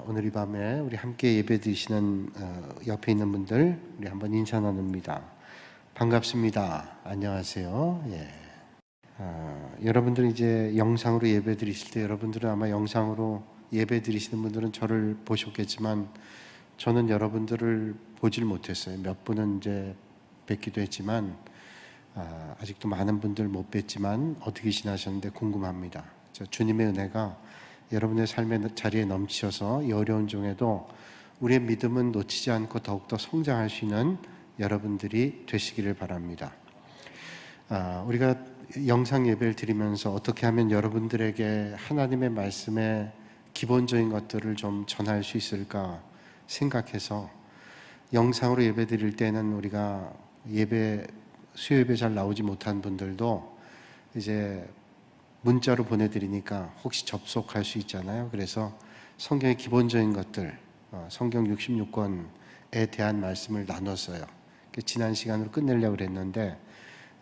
오늘 이 밤에 우리 함께 예배 드리시는 옆에 있는 분들 우리 한번 인사 나눕니다. 반갑습니다. 안녕하세요. 예. 여러분들 이제 영상으로 예배 드리실 때 여러분들은 아마 영상으로 예배 드리시는 분들은 저를 보셨겠지만 저는 여러분들을 보질 못했어요. 몇 분은 이제 뵙기도 했지만 아직도 많은 분들 못 뵀지만 어떻게 지나셨는데 궁금합니다. 주님의 은혜가 여러분의 삶의 자리에 넘치셔서 이 어려운 중에도 우리의 믿음은 놓치지 않고 더욱더 성장할 수 있는 여러분들이 되시기를 바랍니다. 우리가 영상 예배를 드리면서 어떻게 하면 여러분들에게 하나님의 말씀의 기본적인 것들을 좀 전할 수 있을까 생각해서 영상으로 예배 드릴 때는 우리가 수요 예배 잘 나오지 못한 분들도 이제 문자로 보내드리니까 혹시 접속할 수 있잖아요. 그래서 성경의 기본적인 것들, 성경 66권에 대한 말씀을 나눴어요. 지난 시간으로 끝내려고 그랬는데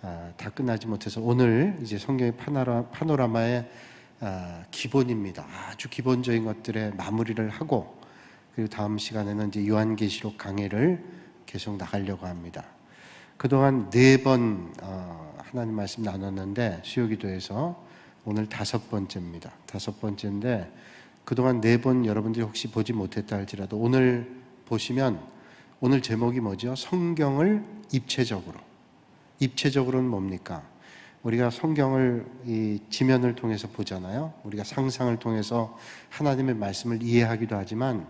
다 끝나지 못해서 오늘 이제 성경의 파노라마의 기본입니다. 아주 기본적인 것들의 마무리를 하고 그리고 다음 시간에는 이제 요한계시록 강해를 계속 나가려고 합니다. 그동안 4번 하나님 말씀 나눴는데 수요기도에서 오늘 5번째입니다. 5번째인데 그동안 4번 여러분들이 혹시 보지 못했다 할지라도 오늘 보시면 오늘 제목이 뭐죠? 성경을 입체적으로는 뭡니까? 우리가 성경을 이 지면을 통해서 보잖아요. 우리가 상상을 통해서 하나님의 말씀을 이해하기도 하지만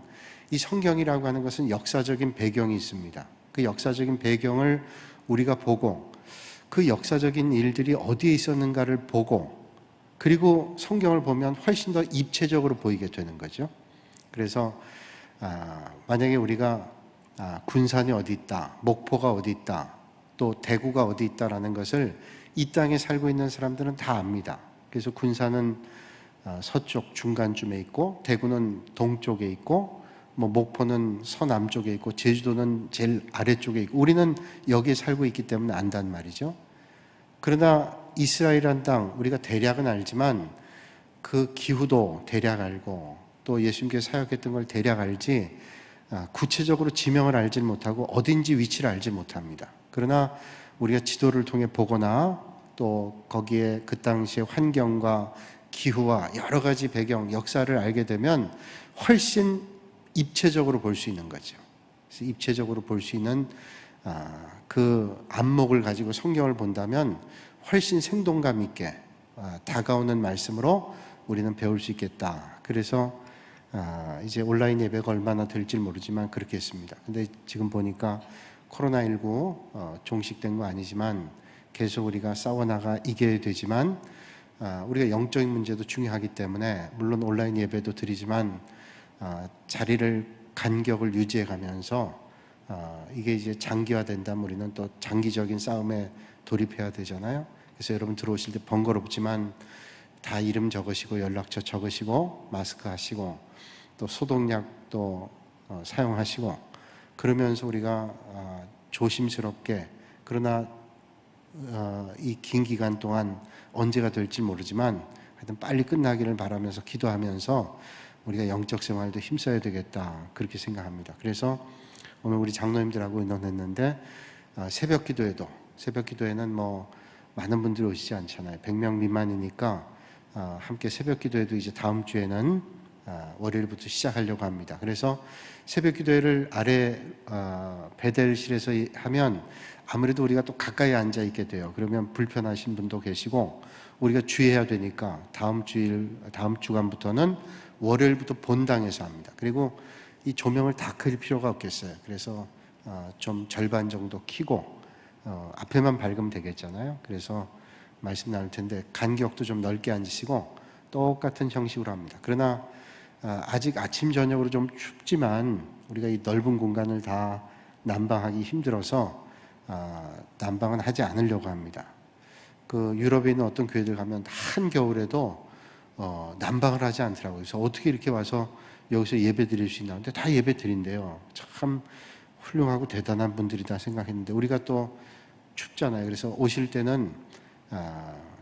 이 성경이라고 하는 것은 역사적인 배경이 있습니다. 그 역사적인 배경을 우리가 보고 그 역사적인 일들이 어디에 있었는가를 보고 그리고 성경을 보면 훨씬 더 입체적으로 보이게 되는 거죠. 그래서 만약에 우리가 군산이 어디 있다, 목포가 어디 있다, 또 대구가 어디 있다라는 것을 이 땅에 살고 있는 사람들은 다 압니다. 그래서 군산은 서쪽 중간쯤에 있고 대구는 동쪽에 있고 목포는 서남쪽에 있고 제주도는 제일 아래쪽에 있고 우리는 여기에 살고 있기 때문에 안단 말이죠. 그러나 이스라엘이란 땅 우리가 대략은 알지만 그 기후도 대략 알고 또 예수님께서 사역했던 걸 대략 알지 구체적으로 지명을 알지 못하고 어딘지 위치를 알지 못합니다. 그러나 우리가 지도를 통해 보거나 또 거기에 그 당시의 환경과 기후와 여러 가지 배경, 역사를 알게 되면 훨씬 입체적으로 볼 수 있는 거죠. 그래서 입체적으로 볼 수 있는 그 안목을 가지고 성경을 본다면 훨씬 생동감 있게 다가오는 말씀으로 우리는 배울 수 있겠다. 그래서 이제 온라인 예배가 얼마나 될지 모르지만 그렇게 했습니다. 근데 지금 보니까 코로나19 종식된 거 아니지만 계속 우리가 싸워나가 이겨야 되지만 우리가 영적인 문제도 중요하기 때문에 물론 온라인 예배도 드리지만 자리를 간격을 유지해 가면서 이게 이제 장기화된다면 우리는 또 장기적인 싸움에 돌입해야 되잖아요. 그래서 여러분 들어오실 때 번거롭지만 다 이름 적으시고 연락처 적으시고 마스크 하시고 또 소독약도 사용하시고 그러면서 우리가 조심스럽게 그러나 이 긴 기간 동안 언제가 될지 모르지만 하여튼 빨리 끝나기를 바라면서 기도하면서 우리가 영적 생활도 힘써야 되겠다 그렇게 생각합니다. 그래서 오늘 우리 장로님들하고 의논했는데 새벽 기도에는 많은 분들이 오시지 않잖아요. 100명 미만이니까 함께 새벽 기도회도 이제 다음 주에는 월요일부터 시작하려고 합니다. 그래서 새벽 기도회를 아래 베델실에서 하면 아무래도 우리가 또 가까이 앉아 있게 돼요. 그러면 불편하신 분도 계시고 우리가 주의해야 되니까 다음 주간부터는 월요일부터 본당에서 합니다. 그리고 이 조명을 다 켤 필요가 없겠어요. 그래서 좀 절반 정도 켜고 앞에만 밝으면 되겠잖아요. 그래서 말씀 나눌 텐데 간격도 좀 넓게 앉으시고 똑같은 형식으로 합니다. 그러나 아직 아침 저녁으로 좀 춥지만 우리가 이 넓은 공간을 다 난방하기 힘들어서 난방은 하지 않으려고 합니다. 그 유럽에 있는 어떤 교회들 가면 한겨울에도 난방을 하지 않더라고요. 그래서 어떻게 이렇게 와서 여기서 예배 드릴 수 있나? 근데 다 예배 드린대요. 참 훌륭하고 대단한 분들이다 생각했는데 우리가 또 춥잖아요. 그래서 오실 때는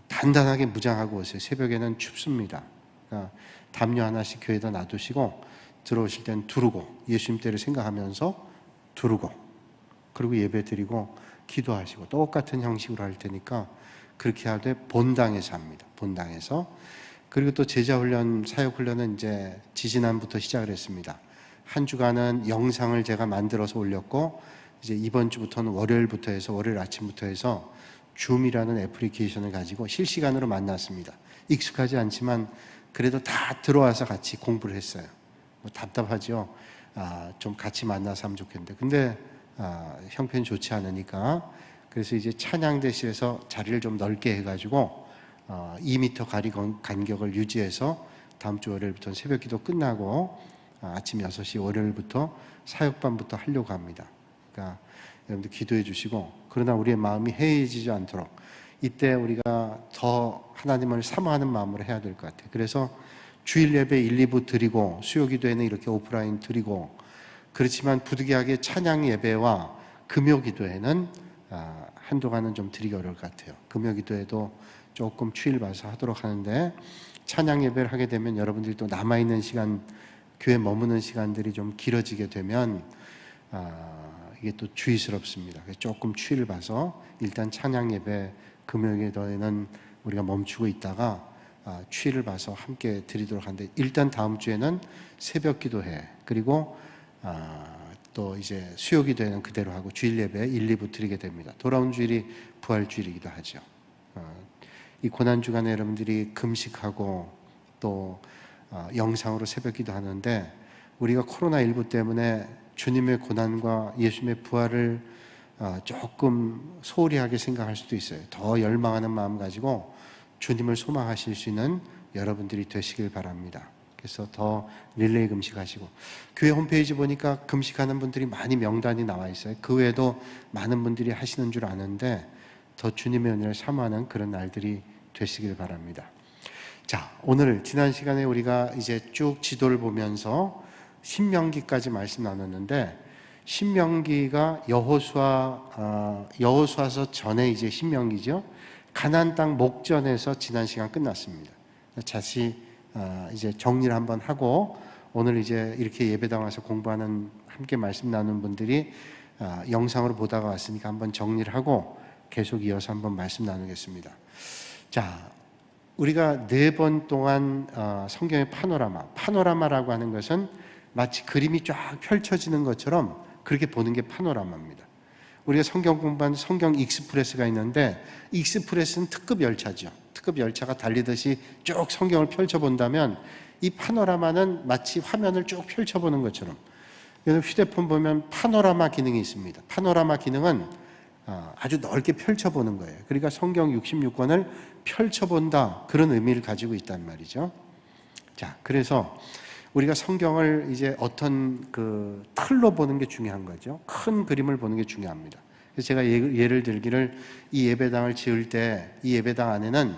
단단하게 무장하고 오세요. 새벽에는 춥습니다. 그러니까 담요 하나씩 교회에다 놔두시고 들어오실 땐 두르고, 예수님 때를 생각하면서 두르고, 그리고 예배 드리고 기도하시고, 똑같은 형식으로 할 테니까 그렇게 하되 본당에서 합니다. 본당에서. 그리고 또 제자훈련, 사역훈련은 이제 지지난부터 시작을 했습니다. 한 주간은 영상을 제가 만들어서 올렸고, 이제 이번 주부터는 월요일부터 해서, 월요일 아침부터 해서 줌이라는 애플리케이션을 가지고 실시간으로 만났습니다. 익숙하지 않지만 그래도 다 들어와서 같이 공부를 했어요. 뭐 답답하죠. 좀 같이 만나서 하면 좋겠는데, 근데 형편이 좋지 않으니까, 그래서 이제 찬양대실에서 자리를 좀 넓게 해가지고 2m 가리 간격을 유지해서 다음 주 월요일부터는 새벽기도 끝나고 아침 6시 월요일부터 사역반부터 하려고 합니다. 그러니까 여러분들 기도해 주시고, 그러나 우리의 마음이 해이해지지 않도록 이때 우리가 더 하나님을 사모하는 마음으로 해야 될 것 같아요. 그래서 주일 예배 1, 2부 드리고, 수요기도에는 이렇게 오프라인 드리고, 그렇지만 부득이하게 찬양 예배와 금요 기도에는 한동안은 좀 드리기 어려울 것 같아요. 금요 기도에도 조금 추일 봐서 하도록 하는데, 찬양 예배를 하게 되면 여러분들이 또 남아있는 시간, 교회 머무는 시간들이 좀 길어지게 되면 이게 또 주의스럽습니다. 그래서 조금 추이를 봐서 일단 찬양 예배 금요일에는 우리가 멈추고 있다가 추이를 봐서 함께 드리도록 하는데, 일단 다음 주에는 새벽 기도회, 그리고 또 이제 수요 기도회는 그대로 하고 주일 예배 1, 2부 드리게 됩니다. 돌아온 주일이 부활 주일이기도 하죠. 이 고난 주간에 여러분들이 금식하고 또 영상으로 새벽 기도하는데, 우리가 코로나19 때문에 주님의 고난과 예수님의 부활을 조금 소홀히 하게 생각할 수도 있어요. 더 열망하는 마음 가지고 주님을 소망하실 수 있는 여러분들이 되시길 바랍니다. 그래서 더 릴레이 금식하시고, 교회 홈페이지 보니까 금식하는 분들이 많이 명단이 나와 있어요. 그 외에도 많은 분들이 하시는 줄 아는데 더 주님의 은혜를 사모하는 그런 날들이 되시길 바랍니다. 자, 오늘 지난 시간에 우리가 이제 쭉 지도를 보면서 신명기까지 말씀 나눴는데, 신명기가 여호수아서 전에 이제 신명기죠. 가나안 땅 목전에서 지난 시간 끝났습니다. 다시 이제 정리를 한번 하고, 오늘 이제 이렇게 예배당 와서 공부하는, 함께 말씀 나눈 분들이 영상으로 보다가 왔으니까 한번 정리를 하고 계속 이어서 한번 말씀 나누겠습니다. 자, 우리가 4번 동안 성경의 파노라마라고 하는 것은 마치 그림이 쫙 펼쳐지는 것처럼 그렇게 보는 게 파노라마입니다. 우리가 성경 공부하는 성경 익스프레스가 있는데, 익스프레스는 특급 열차죠. 특급 열차가 달리듯이 쭉 성경을 펼쳐본다면, 이 파노라마는 마치 화면을 쭉 펼쳐보는 것처럼, 휴대폰 보면 파노라마 기능이 있습니다. 파노라마 기능은 아주 넓게 펼쳐보는 거예요. 그러니까 성경 66권을 펼쳐본다, 그런 의미를 가지고 있단 말이죠. 자, 그래서 우리가 성경을 이제 어떤 그 틀로 보는 게 중요한 거죠. 큰 그림을 보는 게 중요합니다. 그래서 제가 예를 들기를, 이 예배당을 지을 때 이 예배당 안에는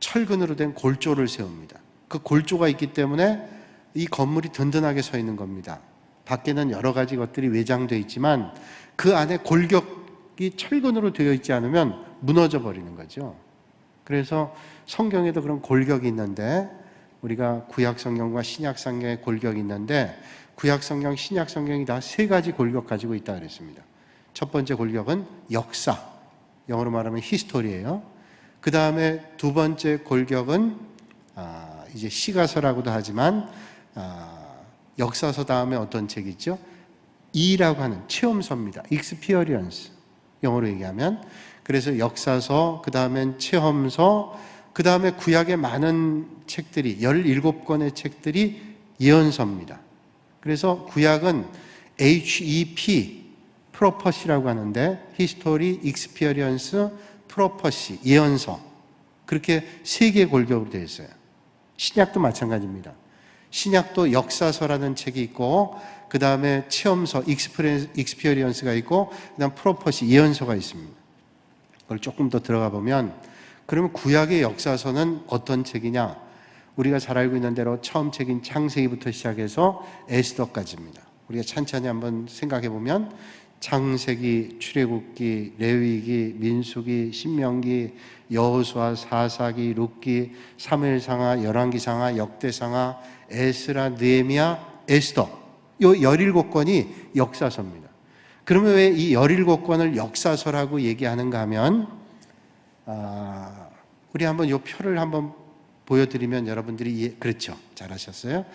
철근으로 된 골조를 세웁니다. 그 골조가 있기 때문에 이 건물이 든든하게 서 있는 겁니다. 밖에는 여러 가지 것들이 외장되어 있지만 그 안에 골격이 철근으로 되어 있지 않으면 무너져 버리는 거죠. 그래서 성경에도 그런 골격이 있는데, 우리가 구약성경과 신약성경의 골격이 있는데, 구약성경, 신약성경이 다 3가지 골격 가지고 있다 그랬습니다. 첫 번째 골격은 역사, 영어로 말하면 히스토리예요. 그 다음에 2번째 골격은 이제 시가서라고도 하지만 역사서 다음에 어떤 책이 있죠? E라고 하는 체험서입니다. Experience, 영어로 얘기하면. 그래서 역사서, 그 다음엔 체험서, 그 다음에 구약의 많은 책들이, 17권의 책들이 예언서입니다. 그래서 구약은 HEP, 프로퍼시라고 하는데, 히스토리, 익스피리언스, 프로퍼시, 예언서, 그렇게 3개의 골격으로 되어 있어요. 신약도 마찬가지입니다. 신약도 역사서라는 책이 있고, 그 다음에 체험서, 익스피리언스가 있고, 그 다음 프로퍼시, 예언서가 있습니다. 그걸 조금 더 들어가 보면, 그러면 구약의 역사서는 어떤 책이냐? 우리가 잘 알고 있는 대로 처음 책인 창세기부터 시작해서 에스더까지입니다. 우리가 찬찬히 한번 생각해 보면 창세기, 출애굽기, 레위기, 민수기, 신명기, 여호수아, 사사기, 룻기, 사무엘상하, 열왕기상하, 역대상하, 에스라, 느헤미야, 에스더, 요 17권이 역사서입니다. 그러면 왜 이 17권을 역사서라고 얘기하는가 하면, 우리 한번 요 표를 한번 보여드리면 여러분들이 그렇죠. 잘하셨어요.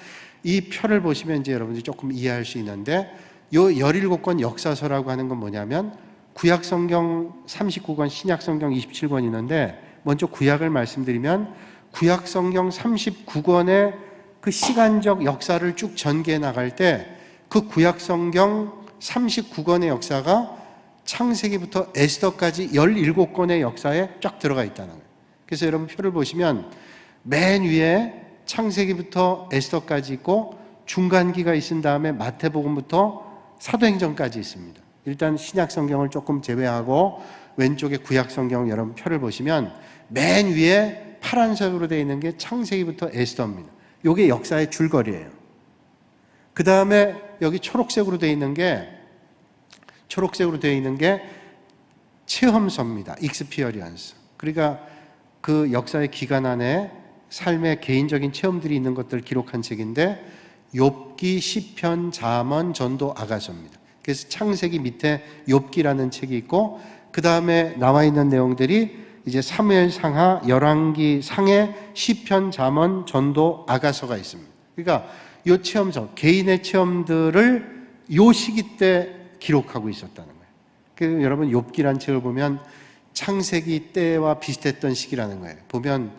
이 표를 보시면 이제 여러분들이 조금 이해할 수 있는데, 요 17권 역사서라고 하는 건 뭐냐면, 구약성경 39권, 신약성경 27권 있는데, 먼저 구약을 말씀드리면, 구약성경 39권의 그 시간적 역사를 쭉 전개해 나갈 때, 그 구약성경 39권의 역사가 창세기부터 에스더까지 17권의 역사에 쫙 들어가 있다는 거예요. 그래서 여러분 표를 보시면 맨 위에 창세기부터 에스더까지 있고, 중간기가 있은 다음에 마태복음부터 사도행전까지 있습니다. 일단 신약성경을 조금 제외하고 왼쪽에 구약성경 여러분 표를 보시면 맨 위에 파란색으로 되어 있는 게 창세기부터 에스더입니다. 이게 역사의 줄거리예요. 그 다음에 여기 초록색으로 되어 있는 게 체험서입니다. 익스피어리언스. 그러니까 그 역사의 기간 안에 삶의 개인적인 체험들이 있는 것들을 기록한 책인데, 욥기, 시편, 잠언, 전도, 아가서입니다. 그래서 창세기 밑에 욥기라는 책이 있고, 그 다음에 나와 있는 내용들이 이제 사무엘 상하, 열왕기 상해, 시편, 잠언, 전도, 아가서가 있습니다. 그러니까 이 체험서, 개인의 체험들을 이 시기 때 기록하고 있었다는 거예요. 그래서 여러분 욥기란 책을 보면 창세기 때와 비슷했던 시기라는 거예요. 보면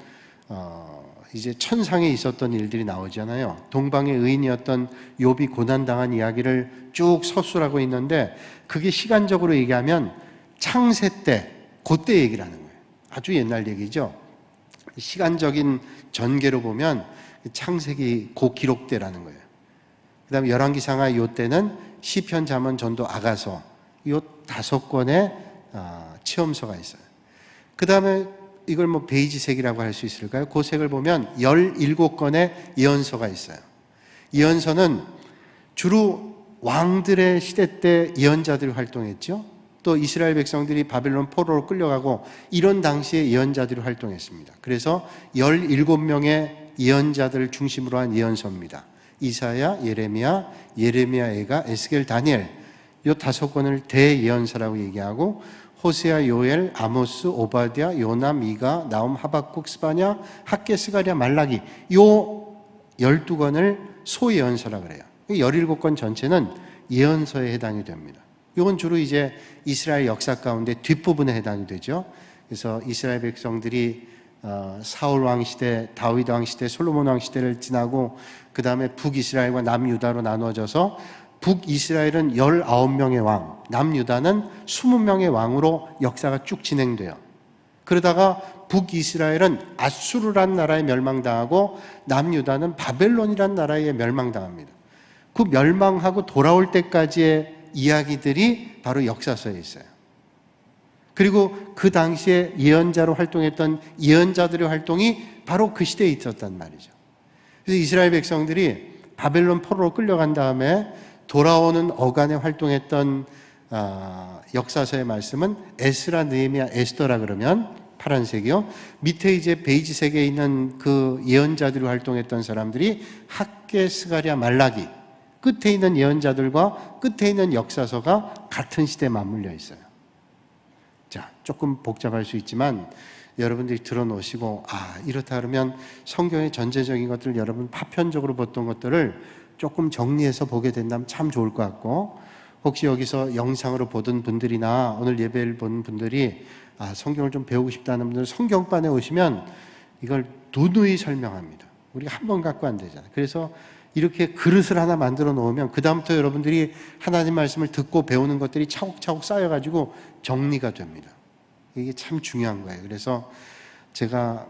이제 천상에 있었던 일들이 나오잖아요. 동방의 의인이었던 욥이 고난당한 이야기를 쭉 서술하고 있는데, 그게 시간적으로 얘기하면 창세 때, 그때 얘기를 하는 거예요. 아주 옛날 얘기죠. 시간적인 전개로 보면 창세기 그 기록대라는 거예요. 그 다음에 열왕기상하 요 때는 시편, 잠언, 전도, 아가서, 요 5권의 체험서가 있어요. 그 다음에 이걸 뭐 베이지색이라고 할 수 있을까요? 그 색을 보면 17권의 예언서가 있어요. 예언서는 주로 왕들의 시대 때 예언자들이 활동했죠. 또 이스라엘 백성들이 바벨론 포로로 끌려가고 이런 당시에 예언자들이 활동했습니다. 그래서 17명의 예언자들을 중심으로 한 예언서입니다. 이사야, 예레미야, 예레미야애가, 에스겔, 다니엘, 이 5권을 대예언서라고 얘기하고, 호세아, 요엘, 아모스, 오바댜, 요나, 미가, 나움, 하박국, 스바냐, 학개, 스가랴, 말라기, 요 12권을 소예언서라고 그래요. 17권 전체는 예언서에 해당이 됩니다. 이건 주로 이제 이스라엘 역사 가운데 뒷부분에 해당이 되죠. 그래서 이스라엘 백성들이 사울 왕 시대, 다윗 왕 시대, 솔로몬 왕 시대를 지나고, 그 다음에 북이스라엘과 남유다로 나누어져서 북이스라엘은 19명의 왕, 남유다는 20명의 왕으로 역사가 쭉 진행돼요. 그러다가 북이스라엘은 아수르란 나라에 멸망당하고, 남유다는 바벨론이란 나라에 멸망당합니다. 그 멸망하고 돌아올 때까지의 이야기들이 바로 역사서에 있어요. 그리고 그 당시에 예언자로 활동했던 예언자들의 활동이 바로 그 시대에 있었단 말이죠. 그래서 이스라엘 백성들이 바벨론 포로로 끌려간 다음에 돌아오는 어간에 활동했던 역사서의 말씀은 에스라, 느헤미야, 에스더라 그러면 파란색이요. 밑에 이제 베이지색에 있는 그 예언자들이 활동했던 사람들이 학개, 스가랴, 말라기, 끝에 있는 예언자들과 끝에 있는 역사서가 같은 시대에 맞물려 있어요. 자, 조금 복잡할 수 있지만 여러분들이 들어놓으시고, 이렇다 그러면 성경의 전체적인 것들, 여러분 파편적으로 봤던 것들을 조금 정리해서 보게 된다면 참 좋을 것 같고, 혹시 여기서 영상으로 보던 분들이나 오늘 예배를 본 분들이 성경을 좀 배우고 싶다는 분들, 성경반에 오시면 이걸 누누이 설명합니다. 우리가 한 번 갖고 안 되잖아요. 그래서 이렇게 그릇을 하나 만들어 놓으면 그 다음부터 여러분들이 하나님 말씀을 듣고 배우는 것들이 차곡차곡 쌓여가지고 정리가 됩니다. 이게 참 중요한 거예요. 그래서 제가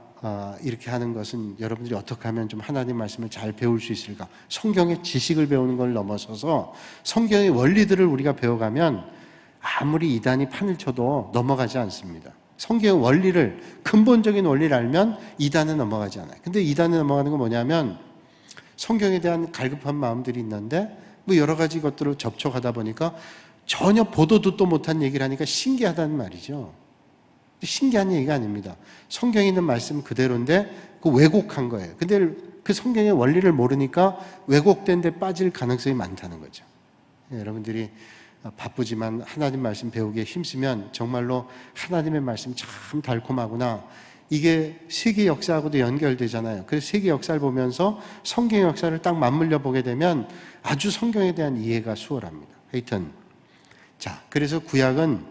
이렇게 하는 것은 여러분들이 어떻게 하면 좀 하나님 말씀을 잘 배울 수 있을까? 성경의 지식을 배우는 걸 넘어서서 성경의 원리들을 우리가 배워가면 아무리 이단이 판을 쳐도 넘어가지 않습니다. 성경의 원리를, 근본적인 원리를 알면 이단은 넘어가지 않아요. 근데 이단에 넘어가는 건 뭐냐면, 성경에 대한 갈급한 마음들이 있는데 뭐 여러 가지 것들을 접촉하다 보니까 전혀 보도 듣도 못한 얘기를 하니까 신기하다는 말이죠. 신기한 얘기가 아닙니다. 성경에 있는 말씀 그대로인데 그 왜곡한 거예요. 근데 그 성경의 원리를 모르니까 왜곡된 데 빠질 가능성이 많다는 거죠. 여러분들이 바쁘지만 하나님 말씀 배우기에 힘쓰면 정말로 하나님의 말씀이 참 달콤하구나. 이게 세계 역사하고도 연결되잖아요. 그래서 세계 역사를 보면서 성경의 역사를 딱 맞물려 보게 되면 아주 성경에 대한 이해가 수월합니다. 하여튼 자, 그래서 구약은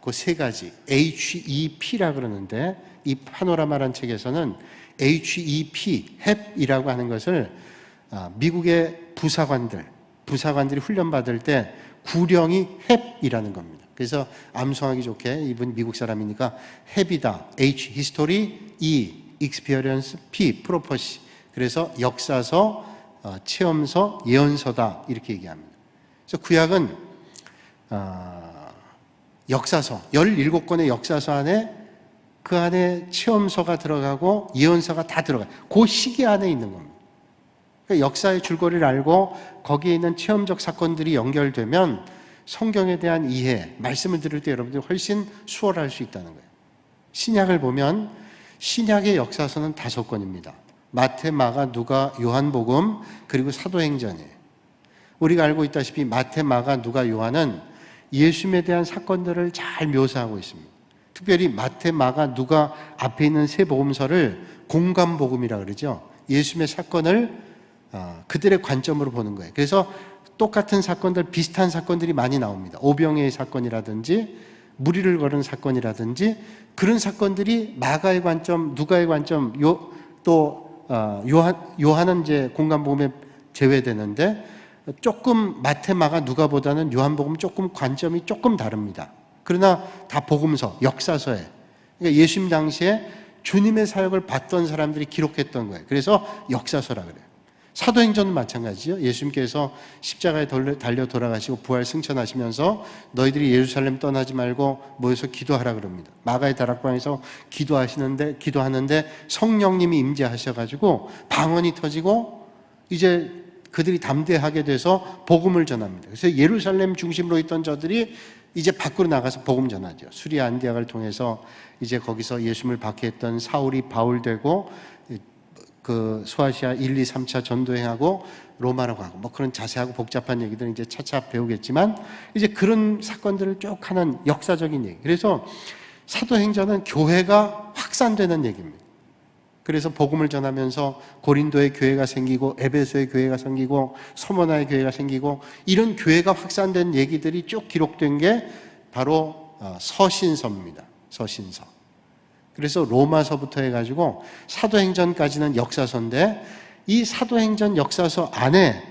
그 세 가지 HEP라 그러는데 이 파노라마라는 책에서는 HEP, HEP이라고 하는 것을 미국의 부사관들이 훈련받을 때 구령이 HEP이라는 겁니다. 그래서 암송하기 좋게 이분 미국 사람이니까 HEP이다. H, History, E, Experience, P, Prophecy. 그래서 역사서, 체험서, 예언서다 이렇게 얘기합니다. 그래서 구약은 역사서, 17권의 역사서 안에 그 안에 체험서가 들어가고 예언서가 다 들어가요. 그 시기 안에 있는 겁니다. 그러니까 역사의 줄거리를 알고 거기에 있는 체험적 사건들이 연결되면 성경에 대한 이해, 말씀을 들을 때 여러분들이 훨씬 수월할 수 있다는 거예요. 신약을 보면 신약의 역사서는 5권입니다. 마태, 마가, 누가, 요한복음, 그리고 사도행전이에요. 우리가 알고 있다시피 마태, 마가, 누가, 요한은 예수님에 대한 사건들을 잘 묘사하고 있습니다. 특별히 마태, 마가, 누가 앞에 있는 세 복음서를 공감복음이라고 그러죠. 예수님의 사건을 그들의 관점으로 보는 거예요. 그래서 똑같은 사건들, 비슷한 사건들이 많이 나옵니다. 오병이의 사건이라든지 무리를 걸은 사건이라든지 그런 사건들이 마가의 관점, 누가의 관점, 요한은 이제 공감복음에 제외되는데 조금 마태, 마가, 누가보다는 요한복음 조금 관점이 조금 다릅니다. 그러나 다 복음서, 역사서에 그러니까 예수님 당시에 주님의 사역을 받던 사람들이 기록했던 거예요. 그래서 역사서라 그래요. 사도행전은 마찬가지죠. 예수님께서 십자가에 달려 돌아가시고 부활 승천하시면서 너희들이 예루살렘 떠나지 말고 모여서 기도하라 그럽니다. 마가의 다락방에서 기도하는데 성령님이 임재하셔가지고 방언이 터지고 이제 그들이 담대하게 돼서 복음을 전합니다. 그래서 예루살렘 중심으로 있던 저들이 이제 밖으로 나가서 복음 전하죠. 수리아 안디아를 통해서 이제 거기서 예수님을 박해했던 사울이 바울 되고 그 소아시아 1, 2, 3차 전도행하고 로마로 가고 뭐 그런 자세하고 복잡한 얘기들은 이제 차차 배우겠지만 이제 그런 사건들을 쭉 하는 역사적인 얘기. 그래서 사도행전은 교회가 확산되는 얘기입니다. 그래서 복음을 전하면서 고린도의 교회가 생기고 에베소의 교회가 생기고 소모나의 교회가 생기고 이런 교회가 확산된 얘기들이 쭉 기록된 게 바로 서신서입니다. 서신서. 그래서 로마서부터 해가지고 사도행전까지는 역사서인데 이 사도행전 역사서 안에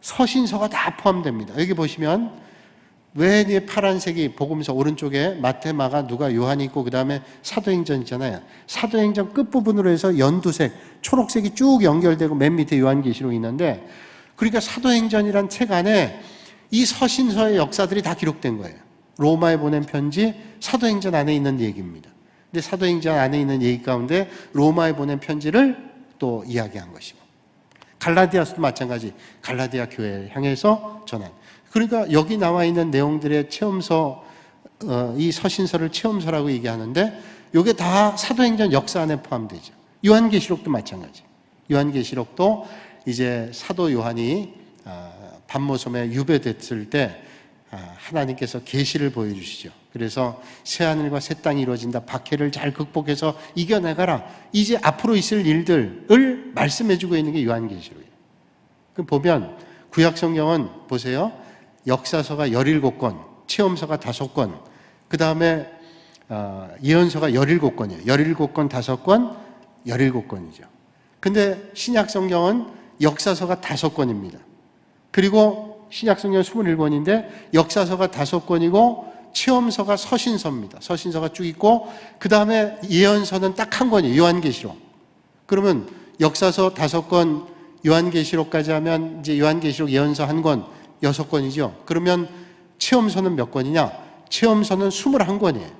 서신서가 다 포함됩니다. 여기 보시면 왜 파란색이 복음서 오른쪽에 마태, 마가, 누가, 요한이 있고 그 다음에 사도행전 있잖아요. 사도행전 끝부분으로 해서 연두색, 초록색이 쭉 연결되고 맨 밑에 요한계시록이 있는데 그러니까 사도행전이란 책 안에 이 서신서의 역사들이 다 기록된 거예요. 로마에 보낸 편지, 사도행전 안에 있는 얘기입니다. 근데 사도행전 안에 있는 얘기 가운데 로마에 보낸 편지를 또 이야기한 것이고 갈라디아서도 마찬가지 갈라디아 교회를 향해서 전한 그러니까 여기 나와 있는 내용들의 체험서 이 서신서를 체험서라고 얘기하는데 이게 다 사도행전 역사 안에 포함되죠. 요한계시록도 마찬가지. 요한계시록도 이제 사도 요한이 반모섬에 유배됐을 때 하나님께서 계시를 보여주시죠. 그래서 새하늘과 새 땅이 이루어진다. 박해를 잘 극복해서 이겨내가라. 이제 앞으로 있을 일들을 말씀해주고 있는 게 요한계시록이에요. 그럼 보면 구약성경은 보세요. 역사서가 17권, 체험서가 5권, 그 다음에 예언서가 17권이에요. 17권, 5권, 17권이죠. 근데 신약성경은 역사서가 5권입니다. 그리고 신약성경은 27권인데 역사서가 5권이고 체험서가 서신서입니다. 서신서가 쭉 있고 그 다음에 예언서는 딱 한 권이에요. 요한계시록. 그러면 역사서 5권, 요한계시록까지 하면 이제 요한계시록 예언서 1권, 6권이죠. 그러면 체험서는 몇 권이냐? 체험서는 21권이에요.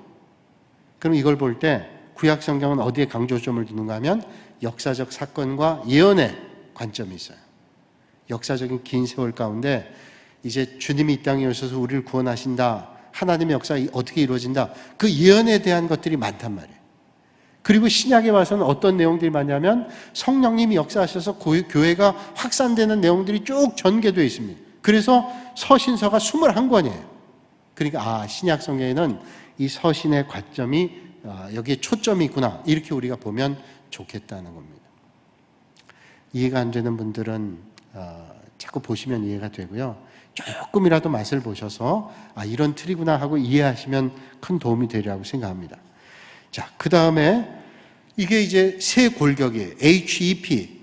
그럼 이걸 볼 때 구약성경은 어디에 강조점을 두는가 하면 역사적 사건과 예언의 관점이 있어요. 역사적인 긴 세월 가운데 이제 주님이 이 땅에 오셔서 우리를 구원하신다. 하나님의 역사가 어떻게 이루어진다. 그 예언에 대한 것들이 많단 말이에요. 그리고 신약에 와서는 어떤 내용들이 많냐면 성령님이 역사하셔서 교회가 확산되는 내용들이 쭉 전개되어 있습니다. 그래서 서신서가 21권이에요. 그러니까 신약 성경에는 이 서신의 관점이 여기에 초점이 있구나, 이렇게 우리가 보면 좋겠다는 겁니다. 이해가 안 되는 분들은 자꾸 보시면 이해가 되고요, 조금이라도 맛을 보셔서 이런 틀이구나 하고 이해하시면 큰 도움이 되리라고 생각합니다. 자, 그 다음에 이게 이제 세 골격이에요. HEP.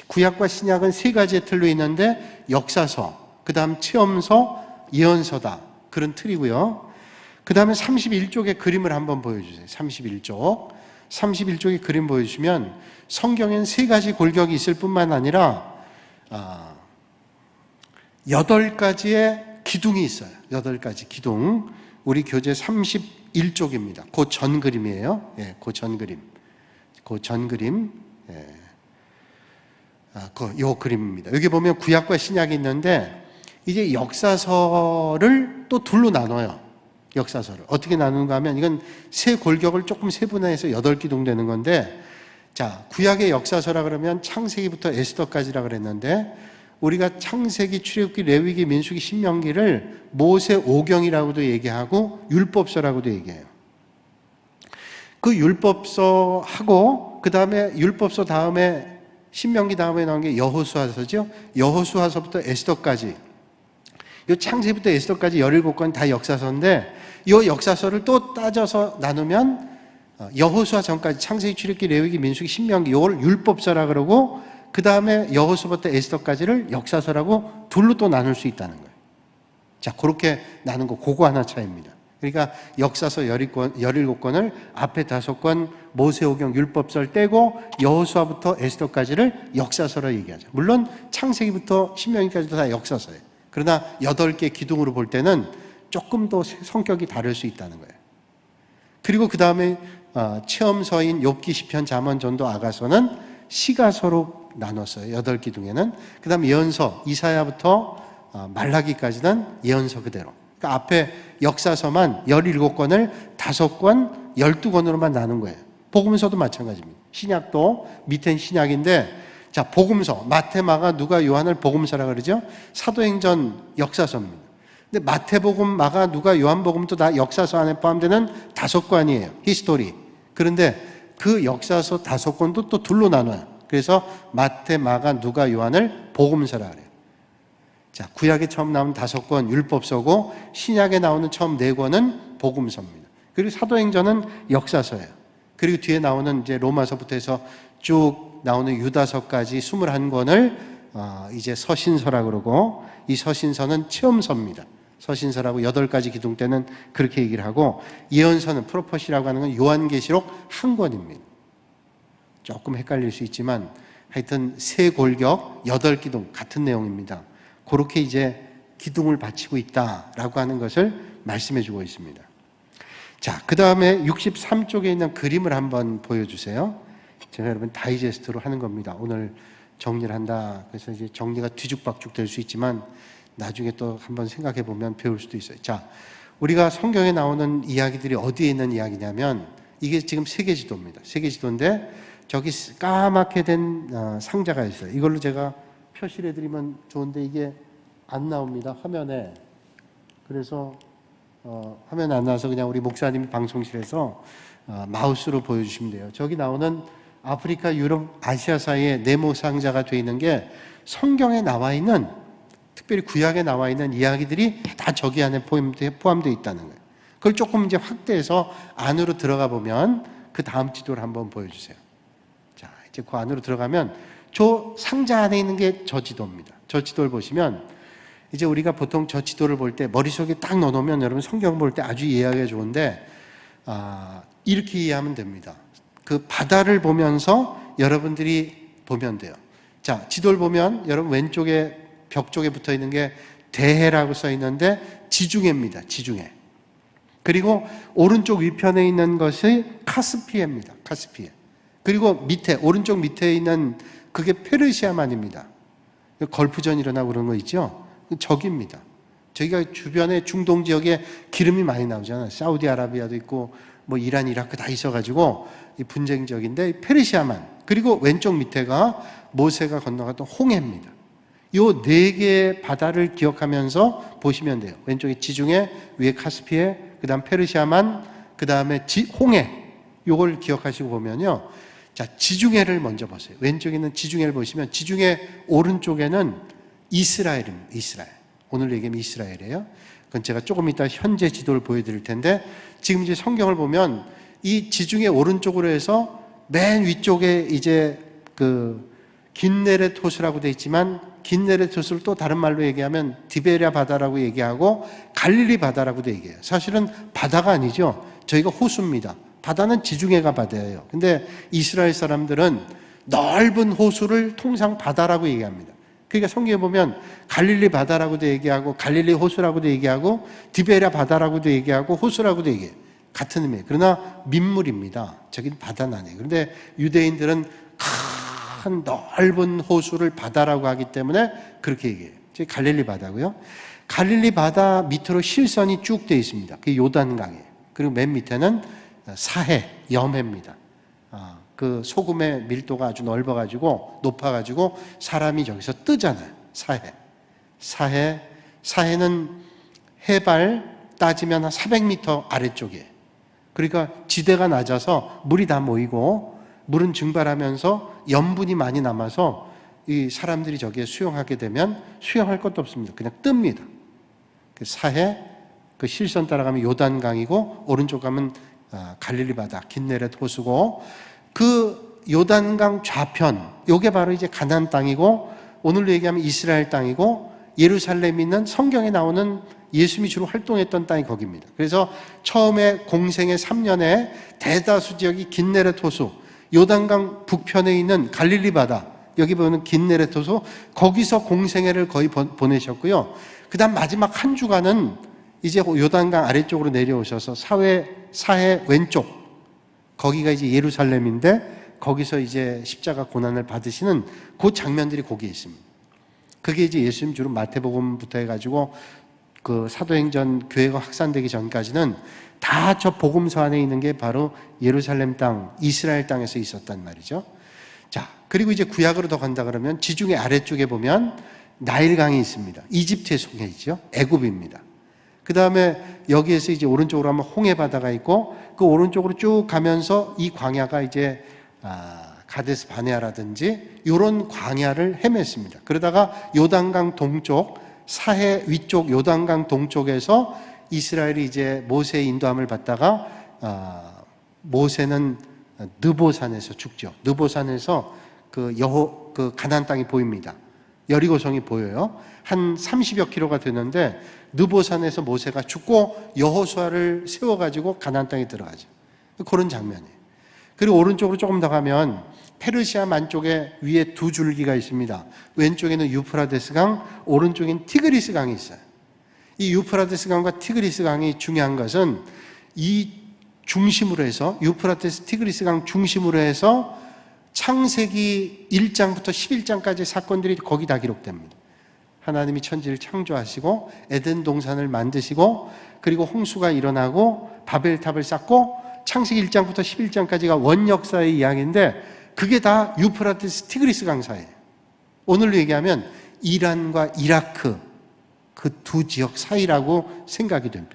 구약과 신약은 세 가지의 틀로 있는데 역사서, 그 다음 체험서, 예언서다, 그런 틀이고요. 그 다음에 31쪽의 그림을 한번 보여주세요. 31쪽의 그림 보여주시면 성경엔 세 가지 골격이 있을 뿐만 아니라 8가지의 기둥이 있어요. 8가지 기둥. 우리 교재 31쪽입니다. 그 전 그림이에요. 예, 그 전 그림. 그 전 그림. 예. 요 그림입니다. 여기 보면 구약과 신약이 있는데 이제 역사서를 또 둘로 나눠요. 역사서를. 어떻게 나누는가 하면 이건 세 골격을 조금 세분화해서 8기둥 되는 건데, 자, 구약의 역사서라 그러면 창세기부터 에스더까지라 그랬는데 우리가 창세기, 출애굽기, 레위기, 민수기, 신명기를 모세오경이라고도 얘기하고 율법서라고도 얘기해요. 그 율법서하고 그 다음에 율법서 다음에 신명기 다음에 나온 게 여호수아서죠. 여호수아서부터 에스더까지, 이 창세기부터 에스더까지 17권 다 역사서인데 이 역사서를 또 따져서 나누면 여호수아 전까지 창세기, 출애굽기, 레위기, 민수기, 신명기, 이걸 율법서라 그러고 그 다음에 여호수아부터 에스더까지를 역사서라고 둘로 또 나눌 수 있다는 거예요. 자, 그렇게 나눈 거, 그거 하나 차이입니다. 그러니까 역사서 17권을 앞에 5권 모세오경 율법서를 떼고 여호수아부터 에스더까지를 역사서로 얘기하죠. 물론 창세기부터 신명기까지도 다 역사서예요. 그러나 8개 기둥으로 볼 때는 조금 더 성격이 다를 수 있다는 거예요. 그리고 그 다음에 체험서인 욥기, 시편, 잠언, 전도, 아가서는 시가서로 나눴어요. 8기둥에는. 그 다음 예언서, 이사야부터 말라기까지는 예언서 그대로. 그러니까 앞에 역사서만 17권을 5권, 12권으로만 나눈 거예요. 복음서도 마찬가지입니다. 신약도 밑엔 신약인데, 자, 복음서, 마태, 마가, 누가, 요한을 복음서라 그러죠. 사도행전 역사서입니다. 근데 마태복음, 마가, 누가, 요한복음도 다 역사서 안에 포함되는 5권이에요. 히스토리. 그런데 그 역사서 5권도 또 둘로 나눠요. 그래서 마태, 마가, 누가, 요한을 복음서라 그래요. 자, 구약에 처음 나온 5권 율법서고 신약에 나오는 처음 4권은 복음서입니다. 그리고 사도행전은 역사서예요. 그리고 뒤에 나오는 이제 로마서부터 해서 쭉 나오는 유다서까지 21권을 이제 서신서라 그러고, 이 서신서는 체험서입니다. 서신서라고 8가지 기둥 때는 그렇게 얘기를 하고, 예언서는 프로퍼시라고 하는 건 요한계시록 한 권입니다. 조금 헷갈릴 수 있지만 하여튼 세 골격 8기둥 같은 내용입니다. 그렇게 이제 기둥을 바치고 있다라고 하는 것을 말씀해 주고 있습니다. 자, 그 다음에 63쪽에 있는 그림을 한번 보여주세요. 제가 여러분 다이제스트로 하는 겁니다. 오늘 정리를 한다. 그래서 이제 정리가 뒤죽박죽 될 수 있지만 나중에 또 한번 생각해 보면 배울 수도 있어요. 자, 우리가 성경에 나오는 이야기들이 어디에 있는 이야기냐면 이게 지금 세계지도입니다. 세계지도인데 저기 까맣게 된 상자가 있어요. 이걸로 제가 표시를 해드리면 좋은데 이게 안 나옵니다. 화면에. 그래서 화면에 안 나와서 그냥 우리 목사님 방송실에서 마우스로 보여주시면 돼요. 저기 나오는 아프리카, 유럽, 아시아 사이에 네모 상자가 되어 있는 게 성경에 나와 있는, 특별히 구약에 나와 있는 이야기들이 다 저기 안에 포함되어 있다는 거예요. 그걸 조금 이제 확대해서 안으로 들어가 보면 그 다음 지도를 한번 보여주세요. 자, 이제 그 안으로 들어가면 저 상자 안에 있는 게 저 지도입니다. 저 지도를 보시면 이제 우리가 보통 저 지도를 볼 때 머릿속에 딱 넣어놓으면 여러분 성경 볼 때 아주 이해하기가 좋은데 이렇게 이해하면 됩니다. 그 바다를 보면서 여러분들이 보면 돼요. 자, 지도를 보면 여러분 왼쪽에 벽 쪽에 붙어 있는 게 대해라고 써 있는데 지중해입니다. 지중해. 그리고 오른쪽 위편에 있는 것이 카스피해입니다. 카스피해. 그리고 밑에, 오른쪽 밑에 있는 그게 페르시아만입니다. 걸프전 일어나고 그런 거 있죠? 저기입니다. 저기가 주변에 중동 지역에 기름이 많이 나오잖아요. 사우디아라비아도 있고 뭐 이란, 이라크 다 있어가지고 이 분쟁적인데 페르시아만, 그리고 왼쪽 밑에가 모세가 건너갔던 홍해입니다. 요 네 개의 바다를 기억하면서 보시면 돼요. 왼쪽에 지중해, 위에 카스피해, 그 다음 페르시아만, 그 다음에 홍해. 요걸 기억하시고 보면요. 자, 지중해를 먼저 보세요. 왼쪽에 있는 지중해를 보시면 지중해 오른쪽에는 이스라엘입니다. 이스라엘. 오늘 얘기하면 이스라엘이에요. 그건 제가 조금 이따 현재 지도를 보여드릴 텐데, 지금 이제 성경을 보면 이 지중해 오른쪽으로 해서 맨 위쪽에 이제 그 긴네렛 호수라고 되어 있지만, 긴네렛 호수를 또 다른 말로 얘기하면 디베랴 바다라고 얘기하고 갈릴리 바다라고도 얘기해요. 사실은 바다가 아니죠. 저희가 호수입니다. 바다는 지중해가 바다예요. 근데 이스라엘 사람들은 넓은 호수를 통상 바다라고 얘기합니다. 그러니까 성경에 보면 갈릴리 바다라고도 얘기하고 갈릴리 호수라고도 얘기하고 디베랴 바다라고도 얘기하고 호수라고도 얘기해요. 같은 의미예요. 그러나 민물입니다. 저긴 바다는 아니에요. 그런데 유대인들은 큰 넓은 호수를 바다라고 하기 때문에 그렇게 얘기해요. 저기 갈릴리 바다고요. 갈릴리 바다 밑으로 실선이 쭉 되어 있습니다. 그게 요단강이에요. 그리고 맨 밑에는 사해, 염해입니다. 그 소금의 밀도가 아주 넓어가지고 높아가지고 사람이 저기서 뜨잖아요. 사해는 해발 따지면 한 400m 아래쪽이에요. 그러니까 지대가 낮아서 물이 다 모이고 물은 증발하면서 염분이 많이 남아서 이 사람들이 저기에 수영하게 되면 수영할 것도 없습니다. 그냥 뜹니다. 그 사해, 그 실선 따라가면 요단강이고 오른쪽 가면 갈릴리 바다, 긴네렛 호수고, 그 요단강 좌편, 요게 바로 이제 가나안 땅이고, 오늘로 얘기하면 이스라엘 땅이고, 예루살렘에 있는 성경에 나오는 예수님이 주로 활동했던 땅이 거기입니다. 그래서 처음에 공생의 3년에 대다수 지역이 긴네렛 호수, 요단강 북편에 있는 갈릴리 바다, 여기 보면 긴네렛 호수, 거기서 공생애를 거의 보내셨고요. 그 다음 마지막 한 주간은 이제 요단강 아래쪽으로 내려오셔서 사해 왼쪽, 거기가 이제 예루살렘인데 거기서 이제 십자가 고난을 받으시는 그 장면들이 거기에 있습니다. 그게 이제 예수님 주로 마태복음부터 해가지고 그 사도행전 교회가 확산되기 전까지는 다 저 복음서 안에 있는 게 바로 예루살렘 땅, 이스라엘 땅에서 있었단 말이죠. 자, 그리고 이제 구약으로 더 간다 그러면 지중해 아래쪽에 보면 나일강이 있습니다. 이집트에 속해 있죠. 애굽입니다. 그 다음에 여기에서 이제 오른쪽으로 하면 홍해 바다가 있고, 그 오른쪽으로 쭉 가면서 이 광야가 이제 가데스 바네아라든지 이런 광야를 헤맸습니다. 그러다가 요단강 동쪽, 사해 위쪽 요단강 동쪽에서 이스라엘이 이제 모세의 인도함을 받다가 모세는 느보산에서 죽죠. 느보산에서 그 가나안 땅이 보입니다. 여리고성이 보여요. 한 30여 킬로가 되는데 느보산에서 모세가 죽고 여호수아를 세워가지고 가나안 땅에 들어가죠. 그런 장면이에요. 그리고 오른쪽으로 조금 더 가면 페르시아 만쪽에 위에 두 줄기가 있습니다. 왼쪽에는 유프라데스 강, 오른쪽엔 티그리스 강이 있어요. 이 유프라데스 강과 티그리스 강이 중요한 것은 이 중심으로 해서, 유프라데스 티그리스 강 중심으로 해서 창세기 1장부터 11장까지 사건들이 거기 다 기록됩니다. 하나님이 천지를 창조하시고 에덴 동산을 만드시고, 그리고 홍수가 일어나고 바벨탑을 쌓고, 창세기 1장부터 11장까지가 원역사의 이야기인데 그게 다 유프라테스 티그리스 강사예요. 오늘로 얘기하면 이란과 이라크 그 두 지역 사이라고 생각이 됩니다.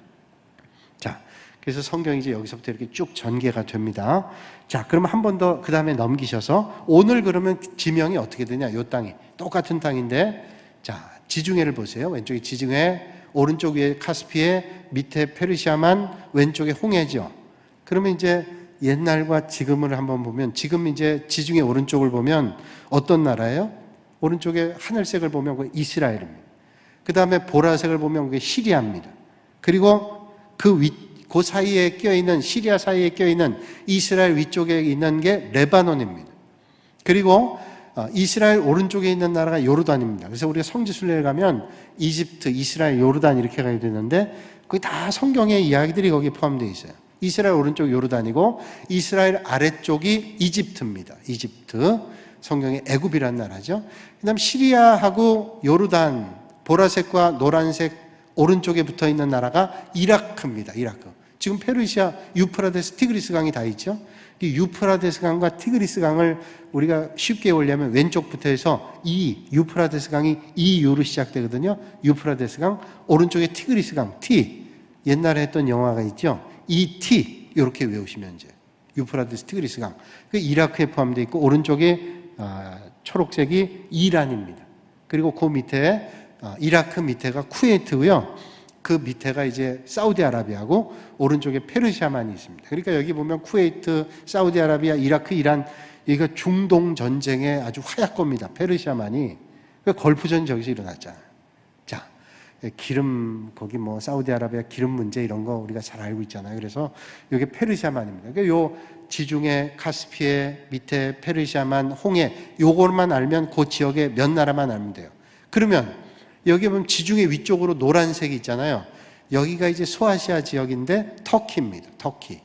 자, 그래서 성경이 이제 여기서부터 이렇게 쭉 전개가 됩니다. 자, 그러면 한 번 더 그 다음에 넘기셔서 오늘 그러면 지명이 어떻게 되냐? 이 땅이 똑같은 땅인데, 자, 지중해를 보세요. 왼쪽에 지중해, 오른쪽 위에 카스피해, 밑에 페르시아만, 왼쪽에 홍해죠. 그러면 이제 옛날과 지금을 한번 보면, 지금 이제 지중해 오른쪽을 보면 어떤 나라예요? 오른쪽에 하늘색을 보면 그게 이스라엘입니다. 그 다음에 보라색을 보면 그게 시리아입니다. 그리고 그 사이에 껴있는, 시리아 사이에 껴있는 이스라엘 위쪽에 있는 게 레바논입니다. 그리고 이스라엘 오른쪽에 있는 나라가 요르단입니다. 그래서 우리가 성지순례를 가면 이집트, 이스라엘, 요르단 이렇게 가게 되는데 거기 다 성경의 이야기들이 거기에 포함되어 있어요. 이스라엘 오른쪽 요르단이고 이스라엘 아래쪽이 이집트입니다. 이집트, 성경의 애굽이라는 나라죠. 그 다음 시리아하고 요르단, 보라색과 노란색 오른쪽에 붙어있는 나라가 이라크입니다. 이라크. 지금 페르시아, 유프라데스, 티그리스 강이 다 있죠. 이 유프라데스 강과 티그리스 강을 우리가 쉽게 올려면 왼쪽부터 해서 유프라데스 강이 유로 시작되거든요. 유프라데스 강, 오른쪽에 티그리스 강, T. 옛날에 했던 영화가 있죠. T 이렇게 외우시면 이제 유프라데스, 티그리스 강. 그 이라크에 포함되어 있고 오른쪽에 초록색이 이란입니다. 그리고 그 밑에 이라크 밑에가 쿠웨이트고요. 그 밑에가 이제 사우디아라비아고 오른쪽에 페르시아만이 있습니다. 그러니까 여기 보면 쿠웨이트, 사우디아라비아, 이라크, 이란 여기가 중동 전쟁의 아주 화약고입니다. 페르시아만이. 걸프전이 저기서 일어났잖아요. 자, 기름 거기 뭐 사우디아라비아 기름 문제 이런 거 우리가 잘 알고 있잖아요. 그래서 이게 페르시아만입니다. 그러니까 요 지중해, 카스피해, 밑에 페르시아만, 홍해 요것만 알면 그 지역의 몇 나라만 알면 돼요. 그러면 여기 보면 지중해 위쪽으로 노란색이 있잖아요. 여기가 이제 소아시아 지역인데 터키입니다. 터키.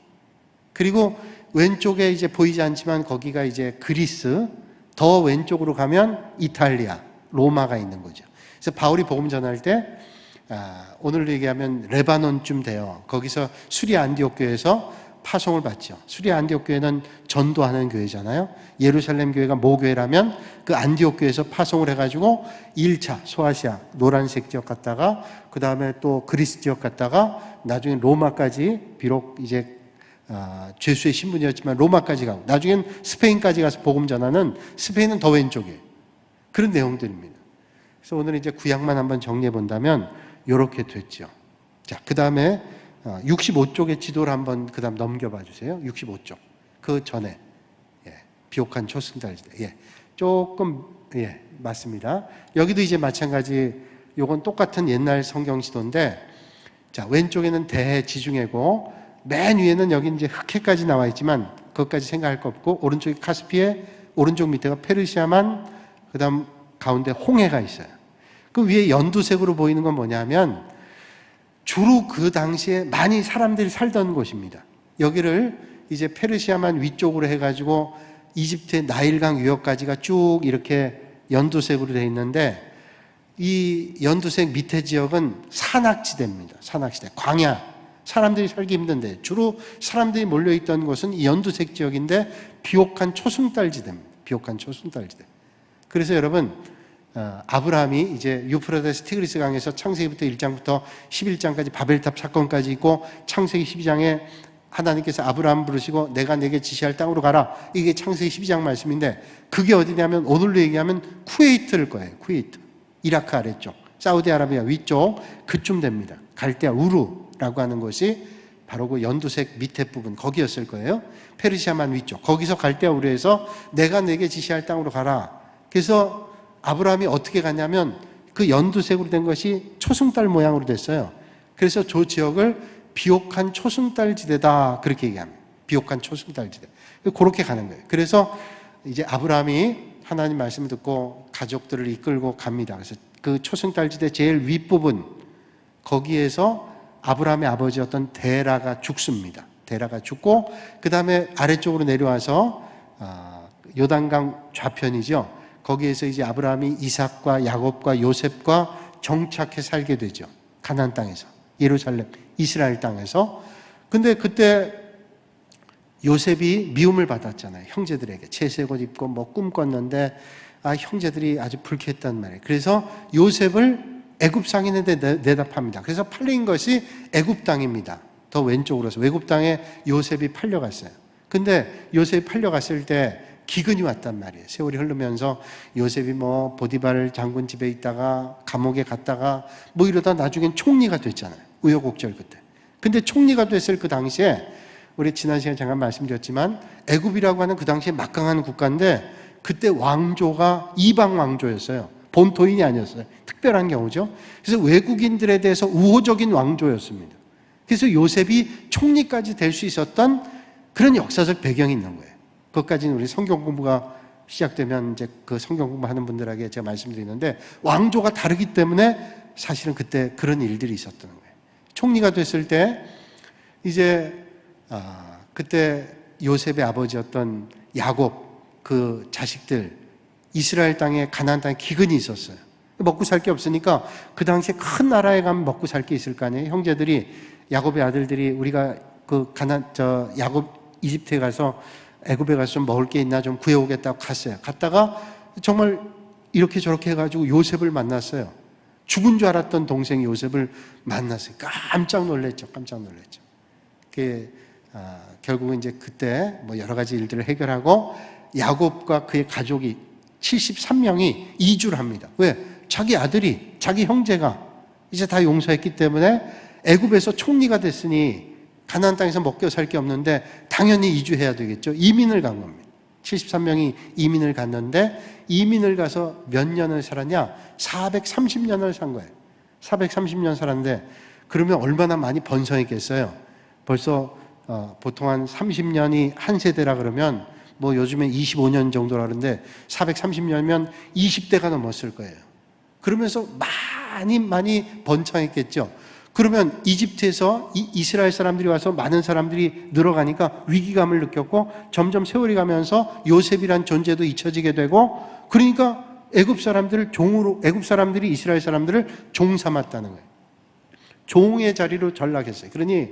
그리고 왼쪽에 이제 보이지 않지만 거기가 이제 그리스, 더 왼쪽으로 가면 이탈리아, 로마가 있는 거죠. 그래서 바울이 복음 전할 때 오늘로 얘기하면 레바논쯤 돼요. 거기서 수리아 안디옥 교회에서 파송을 받죠. 수리아 안디옥 교회는 전도하는 교회잖아요. 예루살렘 교회가 모교회라면 그 안디옥 교회에서 파송을 해가지고 1차 소아시아 노란색 지역 갔다가 그 다음에 또 그리스 지역 갔다가 나중에 로마까지 비록 이제 죄수의 신분이었지만 로마까지 가고 나중엔 스페인까지 가서 복음 전하는 스페인은 더 왼쪽이에요. 그런 내용들입니다. 그래서 오늘 이제 구약만 한번 정리해 본다면 이렇게 됐죠. 자, 그 다음에 65쪽의 지도를 한번 그 다음 넘겨봐 주세요. 65쪽. 그 전에 비옥한 초승달지대. 조금 맞습니다. 여기도 이제 마찬가지 요건 똑같은 옛날 성경 지도인데 자, 왼쪽에는 대해 지중해고 맨 위에는 여기 이제 흑해까지 나와 있지만 그것까지 생각할 거 없고 오른쪽이 카스피해, 오른쪽 밑에가 페르시아만, 그 다음 가운데 홍해가 있어요. 그 위에 연두색으로 보이는 건 뭐냐면 주로 그 당시에 많이 사람들이 살던 곳입니다. 여기를 이제 페르시아만 위쪽으로 해가지고 이집트의 나일강 유역까지가 쭉 이렇게 연두색으로 되어 있는데 이 연두색 밑에 지역은 산악지대입니다. 산악지대, 광야, 사람들이 살기 힘든데 주로 사람들이 몰려있던 곳은 이 연두색 지역인데 비옥한 초승달지대입니다. 비옥한 초승달지대. 그래서 여러분 아브라함이 이제 유프라데스 티그리스 강에서 창세기부터 1장부터 11장까지 바벨탑 사건까지 있고 창세기 12장에 하나님께서 아브라함 부르시고 내가 내게 지시할 땅으로 가라. 이게 창세기 12장 말씀인데 그게 어디냐면 오늘로 얘기하면 쿠웨이트일 거예요. 쿠웨이트. 이라크 아래쪽, 사우디아라비아 위쪽 그쯤 됩니다. 갈대아 우르라고 하는 곳이 바로 그 연두색 밑에 부분 거기였을 거예요. 페르시아만 위쪽. 거기서 갈대아 우르에서 내가 내게 지시할 땅으로 가라. 그래서 아브라함이 어떻게 갔냐면 그 연두색으로 된 것이 초승달 모양으로 됐어요. 그래서 저 지역을 비옥한 초승달지대다 그렇게 얘기합니다. 비옥한 초승달지대. 그렇게 가는 거예요. 그래서 이제 아브라함이 하나님 말씀을 듣고 가족들을 이끌고 갑니다. 그래서 그 초승달지대 제일 윗부분 거기에서 아브라함의 아버지였던 데라가 죽습니다. 데라가 죽고 그 다음에 아래쪽으로 내려와서 요단강 좌편이죠. 거기에서 이제 아브라함이 이삭과 야곱과 요셉과 정착해 살게 되죠. 가나안 땅에서, 예루살렘, 이스라엘 땅에서. 근데 그때 요셉이 미움을 받았잖아요. 형제들에게 채색옷 입고 뭐 꿈꿨는데 형제들이 아주 불쾌했단 말이에요. 그래서 요셉을 애굽 상인한테 내다 팝니다. 그래서 팔린 것이 애굽 땅입니다. 더 왼쪽으로서 외굽 땅에 요셉이 팔려갔어요. 근데 요셉이 팔려갔을 때 기근이 왔단 말이에요. 세월이 흐르면서 요셉이 뭐 보디발 장군 집에 있다가 감옥에 갔다가 뭐 이러다 나중엔 총리가 됐잖아요. 우여곡절 끝에. 근데 총리가 됐을 그 당시에 우리 지난 시간에 잠깐 말씀드렸지만 애굽이라고 하는 그 당시에 막강한 국가인데 그때 왕조가 이방 왕조였어요. 본토인이 아니었어요. 특별한 경우죠. 그래서 외국인들에 대해서 우호적인 왕조였습니다. 그래서 요셉이 총리까지 될 수 있었던 그런 역사적 배경이 있는 거예요. 그것까지는 우리 성경 공부가 시작되면 이제 그 성경 공부하는 분들에게 제가 말씀드리는데 왕조가 다르기 때문에 사실은 그때 그런 일들이 있었던 거예요. 총리가 됐을 때 이제 그때 요셉의 아버지였던 야곱 그 자식들 이스라엘 땅에 가나안 땅에 기근이 있었어요. 먹고 살 게 없으니까 그 당시에 큰 나라에 가면 먹고 살 게 있을 거 아니에요. 형제들이 야곱의 아들들이 우리가 야곱 이집트에 가서 애굽에 가서 좀 먹을 게 있나 좀 구해오겠다고 갔어요. 갔다가 정말 이렇게 저렇게 해가지고 요셉을 만났어요. 죽은 줄 알았던 동생 요셉을 만났어요. 깜짝 놀랐죠. 결국은 이제 그때 뭐 여러 가지 일들을 해결하고 야곱과 그의 가족이 73명이 이주를 합니다. 왜? 자기 아들이, 자기 형제가 이제 다 용서했기 때문에 애굽에서 총리가 됐으니 가나안 땅에서 먹고 살 게 없는데 당연히 이주해야 되겠죠. 이민을 간 겁니다. 73명이 이민을 갔는데 이민을 가서 몇 년을 살았냐? 430년을 산 거예요. 430년 살았는데 그러면 얼마나 많이 번성했겠어요. 벌써 보통 한 30년이 한 세대라 그러면 뭐 요즘에 25년 정도라 그러는데 430년이면 20대가 넘었을 거예요. 그러면서 많이 번창했겠죠. 그러면 이집트에서 이스라엘 사람들이 와서 많은 사람들이 늘어가니까 위기감을 느꼈고 점점 세월이 가면서 요셉이란 존재도 잊혀지게 되고 그러니까 애굽 사람들이 이스라엘 사람들을 종 삼았다는 거예요. 종의 자리로 전락했어요. 그러니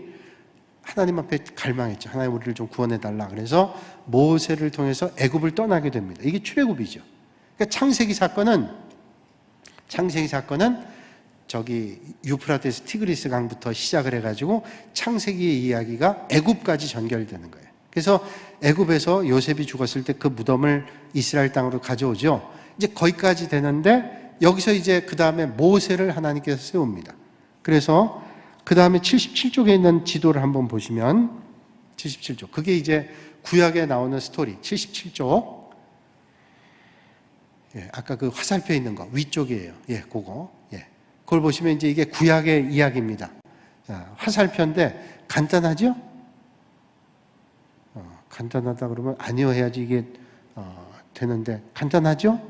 하나님 앞에 갈망했죠. 하나님 우리를 좀 구원해달라. 그래서 모세를 통해서 애굽을 떠나게 됩니다. 이게 출애굽이죠. 그러니까 창세기 사건은 저기 유프라테스 티그리스 강부터 시작을 해가지고 창세기의 이야기가 애굽까지 전결되는 거예요. 그래서 애굽에서 요셉이 죽었을 때 그 무덤을 이스라엘 땅으로 가져오죠. 이제 거기까지 되는데 여기서 이제 그 다음에 모세를 하나님께서 세웁니다. 그래서 그 다음에 77쪽에 있는 지도를 한번 보시면 77쪽 그게 이제 구약에 나오는 스토리 77쪽 아까 그 화살표 있는 거 위쪽이에요. 그걸 보시면 이제 이게 구약의 이야기입니다. 자, 화살표인데 간단하죠? 간단하다 그러면 아니요 해야지 이게 되는데 간단하죠?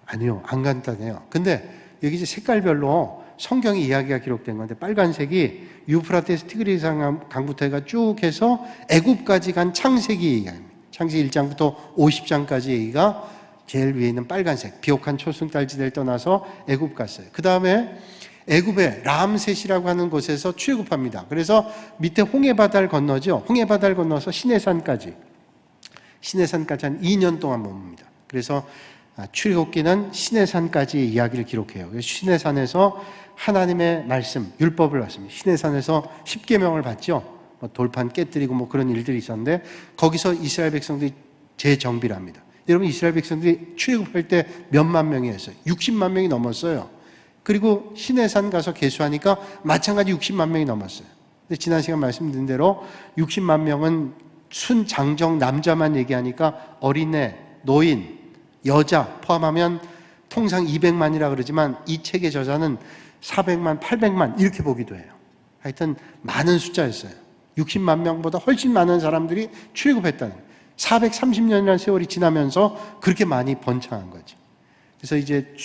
아니요, 안 간단해요. 근데 여기 이제 색깔별로 성경의 이야기가 기록된 건데 빨간색이 유프라테스 티그리스 강부터 해가 쭉 해서 애굽까지 간 창세기 얘기입니다. 창세기 1장부터 50장까지 얘기가 제일 위에 있는 빨간색 비옥한 초승달지대를 떠나서 애굽 갔어요. 그 다음에 애굽의 람셋이라고 하는 곳에서 출애굽합니다. 그래서 밑에 홍해바다를 건너죠. 홍해바다를 건너서 시내산까지 한 2년 동안 머뭅니다. 그래서 출애굽기는 시내산까지의 이야기를 기록해요. 시내산에서 하나님의 말씀, 율법을 받습니다. 시내산에서 십계명을 받죠. 돌판 깨뜨리고 뭐 그런 일들이 있었는데 거기서 이스라엘 백성들이 재정비를 합니다. 여러분 이스라엘 백성들이 출애굽할 때 몇만 명이었어요? 60만 명이 넘었어요. 그리고 시내산 가서 계수하니까 마찬가지 60만 명이 넘었어요. 근데 지난 시간 말씀드린 대로 60만 명은 순장정 남자만 얘기하니까 어린애, 노인, 여자 포함하면 통상 200만이라 그러지만 이 책의 저자는 400만, 800만 이렇게 보기도 해요. 하여튼 많은 숫자였어요. 60만 명보다 훨씬 많은 사람들이 출애굽했다는 거예요. 430년이라는 세월이 지나면서 그렇게 많이 번창한 거죠. 그래서 이제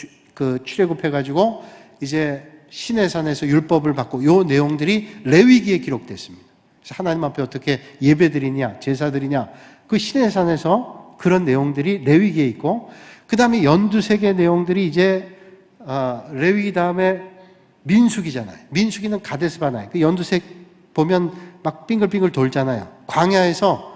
출애굽해가지고 이제 시내산에서 율법을 받고 요 내용들이 레위기에 기록됐습니다. 그래서 하나님 앞에 어떻게 예배드리냐, 제사드리냐, 그 시내산에서 그런 내용들이 레위기에 있고, 그 다음에 연두색의 내용들이 이제 레위기 다음에 민수기잖아요. 민수기는 가데스바나에 그 연두색 보면 막 빙글빙글 돌잖아요. 광야에서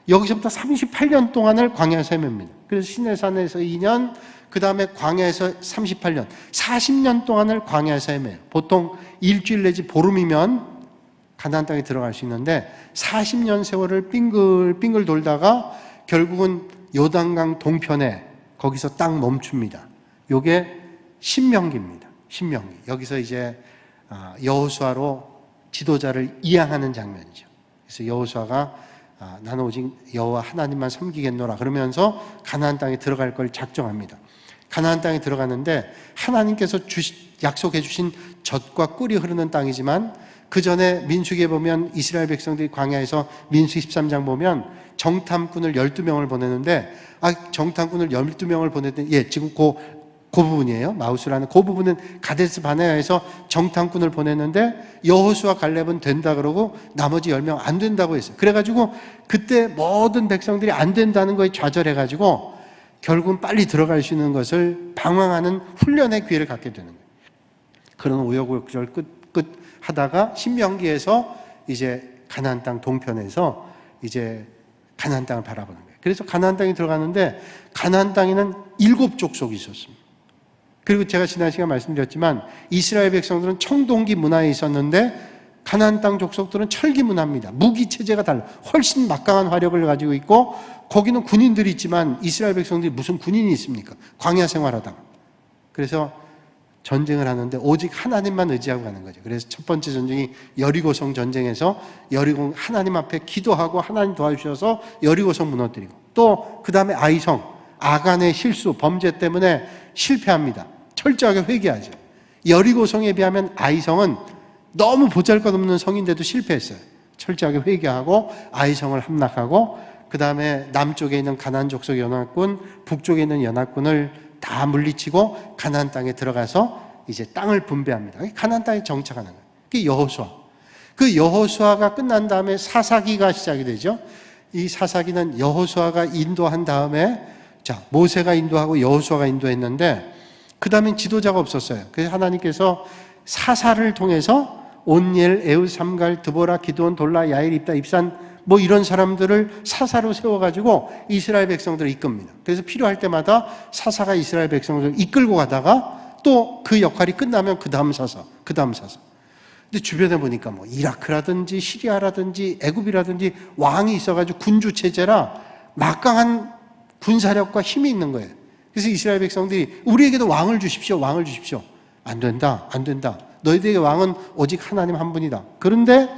여기서부터 38년 동안을 광야에서 헤맵니다. 그래서 시내산에서 2년, 그 다음에 광야에서 38년, 40년 동안을 광야에서 헤매요. 보통 일주일 내지 보름이면 가나안 땅에 들어갈 수 있는데 40년 세월을 빙글빙글 돌다가 결국은 요단강 동편에 거기서 딱 멈춥니다. 요게 신명기입니다. 신명기. 여기서 이제 여호수아로 지도자를 이양하는 장면이죠. 그래서 여호수아가 나는 오직 여호와 하나님만 섬기겠노라 그러면서 가나안 땅에 들어갈 걸 작정합니다. 가나안 땅에 들어가는데 하나님께서 약속해 주신 젖과 꿀이 흐르는 땅이지만 그 전에 민수기에 보면 이스라엘 백성들이 광야에서 민수기 13장 보면 정탐꾼을 12명을 보내는데 정탐꾼을 12명을 보냈더니 지금 그 부분이에요. 마우스라는 그 부분은 가데스 바네아에서 정탐꾼을 보냈는데 여호수아 갈렙은 된다 그러고 나머지 10명 안 된다고 했어요. 그래가지고 그때 모든 백성들이 안 된다는 거에 좌절해가지고 결국은 빨리 들어갈 수 있는 것을 방황하는 훈련의 기회를 갖게 되는 거예요. 그런 우여곡절 끝 하다가 신명기에서 이제 가나안 땅 동편에서 이제 가나안 땅을 바라보는 거예요. 그래서 가나안 땅에 들어가는데 가나안 땅에는 7족속이 있었습니다. 그리고 제가 지난 시간 말씀드렸지만 이스라엘 백성들은 청동기 문화에 있었는데 가나안 땅 족속들은 철기 문화입니다. 무기 체제가 달라. 훨씬 막강한 화력을 가지고 있고 거기는 군인들이 있지만 이스라엘 백성들이 무슨 군인이 있습니까? 광야 생활하다가. 그래서 전쟁을 하는데 오직 하나님만 의지하고 가는 거죠. 그래서 첫 번째 전쟁이 여리고성 전쟁에서 여리고 하나님 앞에 기도하고 하나님 도와주셔서 여리고성 무너뜨리고 또 그 다음에 아이성, 아간의 실수, 범죄 때문에 실패합니다. 철저하게 회개하죠. 여리고성에 비하면 아이성은 너무 보잘것없는 성인데도 실패했어요. 철저하게 회개하고 아이성을 함락하고 그 다음에 남쪽에 있는 가나안 족속 연합군, 북쪽에 있는 연합군을 다 물리치고 가나안 땅에 들어가서 이제 땅을 분배합니다. 가나안 땅에 정착하는 거예요. 그게 여호수아. 그 여호수아가 끝난 다음에 사사기가 시작이 되죠. 이 사사기는 여호수아가 인도한 다음에 자 모세가 인도하고 여호수아가 인도했는데 그 다음엔 지도자가 없었어요. 그래서 하나님께서 사사를 통해서 온니엘, 에웃, 삼갈, 드보라, 기드온, 돌라, 야일, 입다, 입산 뭐 이런 사람들을 사사로 세워가지고 이스라엘 백성들을 이끕니다. 그래서 필요할 때마다 사사가 이스라엘 백성들을 이끌고 가다가 또 그 역할이 끝나면 그 다음 사사. 근데 주변에 보니까 뭐 이라크라든지 시리아라든지 애굽이라든지 왕이 있어가지고 군주 체제라 막강한 군사력과 힘이 있는 거예요. 그래서 이스라엘 백성들이 우리에게도 왕을 주십시오. 안 된다. 너희들에게 왕은 오직 하나님 한 분이다. 그런데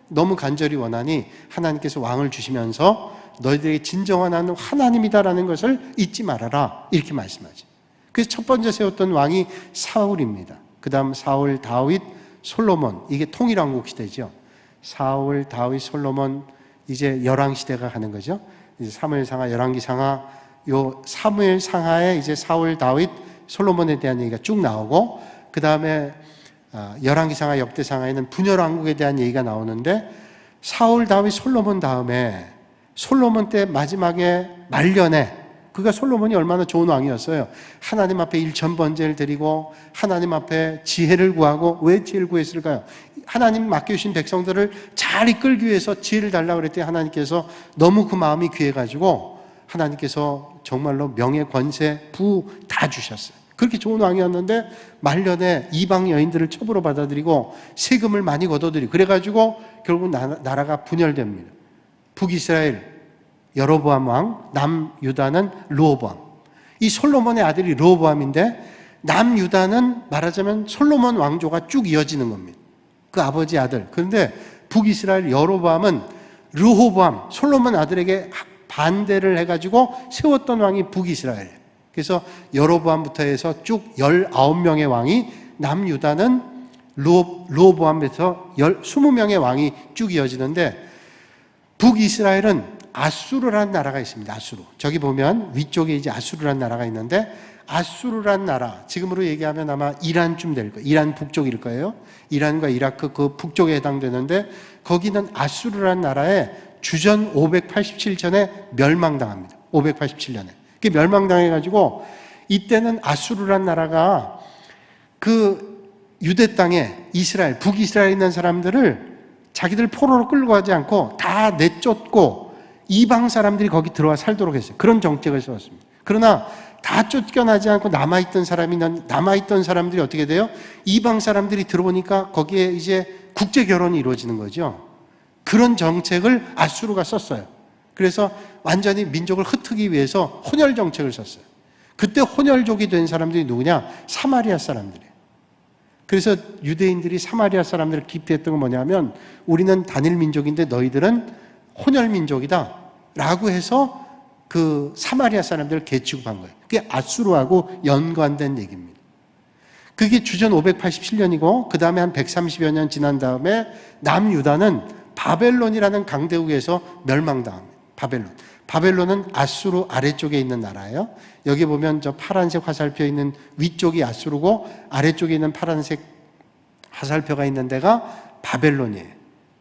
너무 간절히 원하니 하나님께서 왕을 주시면서 너희들에게 진정한 하나님이다라는 것을 잊지 말아라 이렇게 말씀하죠. 그래서 첫 번째 세웠던 왕이 사울입니다. 그 다음 사울, 다윗, 솔로몬. 이게 통일왕국 시대죠. 사울, 다윗, 솔로몬. 이제 열왕시대가 가는 거죠. 이제 사무엘상하, 열왕기상하. 요 사무엘상하에 이제 사울, 다윗, 솔로몬에 대한 얘기가 쭉 나오고 그 다음에 열왕기상하, 역대상하에는 분열왕국에 대한 얘기가 나오는데 사울, 다윗, 솔로몬 다음에 솔로몬 때 마지막에 말년에 그가 솔로몬이 얼마나 좋은 왕이었어요. 하나님 앞에 일천번제를 드리고 하나님 앞에 지혜를 구하고 왜 지혜를 구했을까요? 하나님 맡겨주신 백성들을 잘 이끌기 위해서 지혜를 달라고 그랬더니 하나님께서 너무 그 마음이 귀해가지고 하나님께서 정말로 명예, 권세, 부 다 주셨어요. 그렇게 좋은 왕이었는데 말년에 이방 여인들을 첩으로 받아들이고 세금을 많이 걷어들이고 그래가지고 결국 나라가 분열됩니다. 북이스라엘 여로보암 왕, 남유다는 르호보암. 이 솔로몬의 아들이 르호보암인데 남유다는 말하자면 솔로몬 왕조가 쭉 이어지는 겁니다. 그 아버지 아들. 그런데 북이스라엘 여로보암은 르호보암, 솔로몬 아들에게 반대를 해가지고 세웠던 왕이 북이스라엘. 그래서 여로보암부터 해서 쭉 19명의 왕이 남유다는 르호보암에서 20명의 왕이 쭉 이어지는데 북이스라엘은 아수르라는 나라가 있습니다. 아수르. 저기 보면 위쪽에 이제 아수르라는 나라가 있는데 아수르라는 나라, 지금으로 얘기하면 아마 이란쯤 될 거예요. 이란 북쪽일 거예요. 이란과 이라크 그 북쪽에 해당되는데 거기는 아수르라는 나라에 주전 587년에 멸망당합니다. 587년에. 그게 멸망당해가지고 이때는 아수르라는 나라가 그 유대 땅에 이스라엘, 북이스라엘에 있는 사람들을 자기들 포로로 끌고 가지 않고 다 내쫓고 이방 사람들이 거기 들어와 살도록 했어요. 그런 정책을 세웠습니다. 그러나 다 쫓겨나지 않고 남아있던 사람들이 어떻게 돼요? 이방 사람들이 들어오니까 거기에 이제 국제 결혼이 이루어지는 거죠. 그런 정책을 아수르가 썼어요. 그래서 완전히 민족을 흩트기 위해서 혼혈 정책을 썼어요. 그때 혼혈족이 된 사람들이 누구냐? 사마리아 사람들이에요. 그래서 유대인들이 사마리아 사람들을 기피했던 건 뭐냐면 우리는 단일 민족인데 너희들은 혼혈 민족이다 라고 해서 그 사마리아 사람들을 개취급한 거예요. 그게 아수르하고 연관된 얘기입니다. 그게 주전 587년이고 그 다음에 한 130여 년 지난 다음에 남유다는 바벨론이라는 강대국에서 멸망당합니다. 바벨론은 아수르 아래쪽에 있는 나라예요. 여기 보면 저 파란색 화살표 있는 위쪽이 아수르고 아래쪽에 있는 파란색 화살표가 있는 데가 바벨론이에요.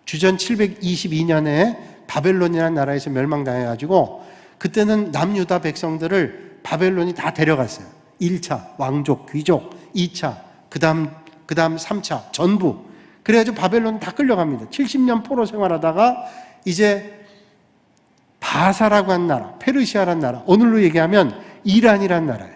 주전 722년에 바벨론이라는 나라에서 멸망당해가지고 그때는 남유다 백성들을 바벨론이 다 데려갔어요. 1차 왕족, 귀족, 2차, 그 다음 3차 전부. 그래가지고 바벨론 다 끌려갑니다. 70년 포로 생활하다가 이제 바사라고 하는 나라, 페르시아라는 나라, 오늘로 얘기하면 이란이라는 나라예요.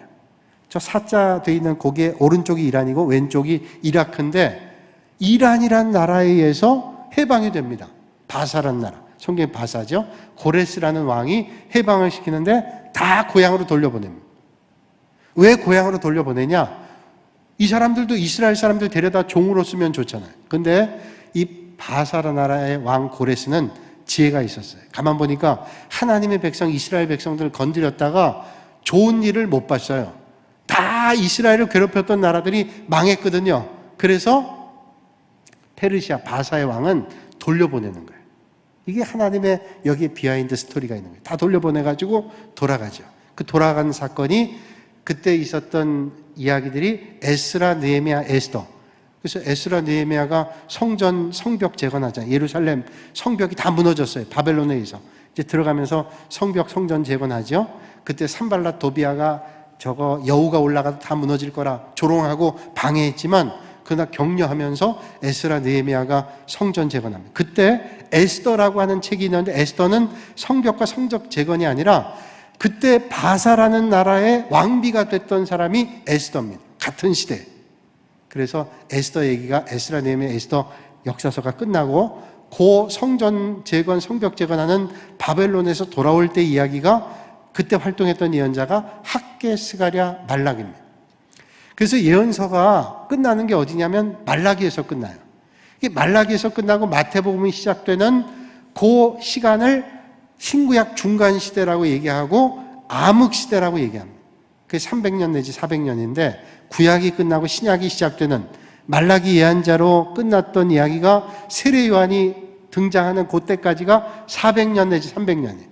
저 사자 돼 있는 거기에 오른쪽이 이란이고 왼쪽이 이라크인데 이란이라는 나라에 의해서 해방이 됩니다. 바사라는 나라, 성경에 바사죠. 고레스라는 왕이 해방을 시키는데 다 고향으로 돌려보냅니다. 왜 고향으로 돌려보내냐? 이 사람들도 이스라엘 사람들 데려다 종으로 쓰면 좋잖아요. 근데 이 바사라 나라의 왕 고레스는 지혜가 있었어요. 가만 보니까 하나님의 백성, 이스라엘 백성들을 건드렸다가 좋은 일을 못 봤어요. 다 이스라엘을 괴롭혔던 나라들이 망했거든요. 그래서 페르시아 바사의 왕은 돌려보내는 거예요. 이게 하나님의 여기에 비하인드 스토리가 있는 거예요. 다 돌려보내가지고 돌아가죠. 그 돌아간 사건이 그때 있었던 이야기들이 에스라, 느헤미야, 에스더. 그래서 에스라, 느헤미야가 성벽 재건하잖아요. 예루살렘 성벽이 다 무너졌어요. 바벨론에 의해서. 이제 들어가면서 성전 재건하죠. 그때 산발랏 도비아가 저거 여우가 올라가도 다 무너질 거라 조롱하고 방해했지만 그러나 격려하면서 에스라, 느헤미야가 성전 재건합니다. 그때 에스더라고 하는 책이 있는데 에스더는 성벽과 성적 재건이 아니라 그때 바사라는 나라의 왕비가 됐던 사람이 에스더입니다. 같은 시대. 그래서 에스더 얘기가 에스라, 느헤미야, 에스더 역사서가 끝나고 그 성전 재건, 성벽 재건하는 바벨론에서 돌아올 때 이야기가 그때 활동했던 예언자가 학개, 스가랴, 말라기입니다. 그래서 예언서가 끝나는 게 어디냐면 말라기에서 끝나요. 이게 말라기에서 끝나고 마태복음이 시작되는 그 시간을 신구약 중간 시대라고 얘기하고 암흑 시대라고 얘기합니다. 그게 300년 내지 400년인데 구약이 끝나고 신약이 시작되는 말라기 예언자로 끝났던 이야기가 세례 요한이 등장하는 그때까지가 400년 내지 300년이에요.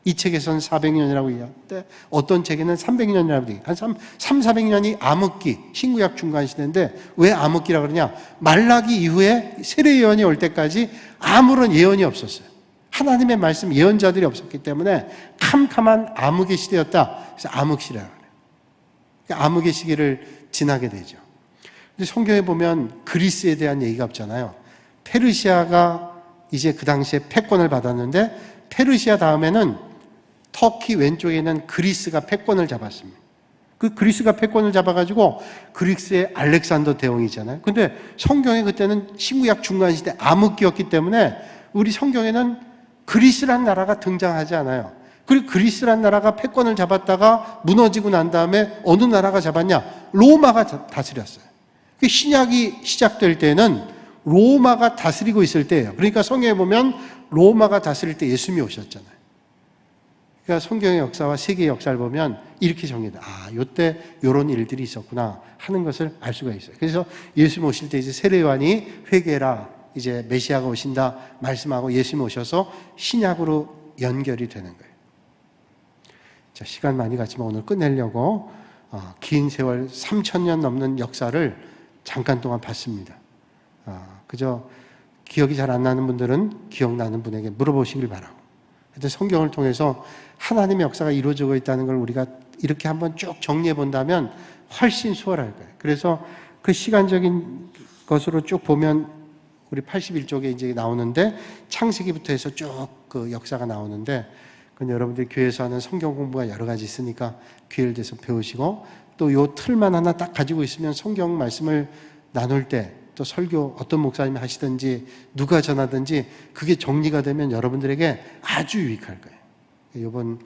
이 책에서는 400년이라고 얘기하는데 어떤 책에는 300년이라고 얘기해요. 한 400년이 암흑기, 신구약 중간 시대인데 왜 암흑기라고 그러냐? 말라기 이후에 세례 요한이 올 때까지 아무런 예언이 없었어요. 하나님의 말씀 예언자들이 없었기 때문에 캄캄한 암흑의 시대였다. 그래서 암흑시라고 해요. 암흑의 시기를 지나게 되죠. 근데 성경에 보면 그리스에 대한 얘기가 없잖아요. 페르시아가 이제 그 당시에 패권을 받았는데 페르시아 다음에는 터키 왼쪽에 있는 그리스가 패권을 잡았습니다. 그 그리스가 패권을 잡아가지고 그리스의 알렉산더 대왕이잖아요. 근데 성경에 그때는 신구약 중간시대 암흑기였기 때문에 우리 성경에는 그리스란 나라가 등장하지 않아요. 그리고 그리스란 나라가 패권을 잡았다가 무너지고 난 다음에 어느 나라가 잡았냐? 로마가 다스렸어요. 신약이 시작될 때는 로마가 다스리고 있을 때예요. 그러니까 성경에 보면 로마가 다스릴 때 예수님이 오셨잖아요. 그러니까 성경의 역사와 세계의 역사를 보면 이렇게 정리돼. 아, 요때 요런 일들이 있었구나 하는 것을 알 수가 있어요. 그래서 예수님 오실 때 이제 세례 요한이 회개라, 이제 메시아가 오신다 말씀하고 예수님 오셔서 신약으로 연결이 되는 거예요. 자, 시간 많이 갔지만 오늘 끝내려고 긴 세월 3000년 넘는 역사를 잠깐 동안 봤습니다. 그저 기억이 잘 안 나는 분들은 기억나는 분에게 물어보시길 바라고. 근데 성경을 통해서 하나님의 역사가 이루어지고 있다는 걸 우리가 이렇게 한번 쭉 정리해 본다면 훨씬 수월할 거예요. 그래서 그 시간적인 것으로 쭉 보면 우리 81쪽에 이제 나오는데 창세기부터 해서 쭉 그 역사가 나오는데 근데 여러분들이 교회에서 하는 성경 공부가 여러 가지 있으니까 기회를 내서 배우시고 또 요 틀만 하나 딱 가지고 있으면 성경 말씀을 나눌 때 또 설교 어떤 목사님이 하시든지 누가 전하든지 그게 정리가 되면 여러분들에게 아주 유익할 거예요. 이번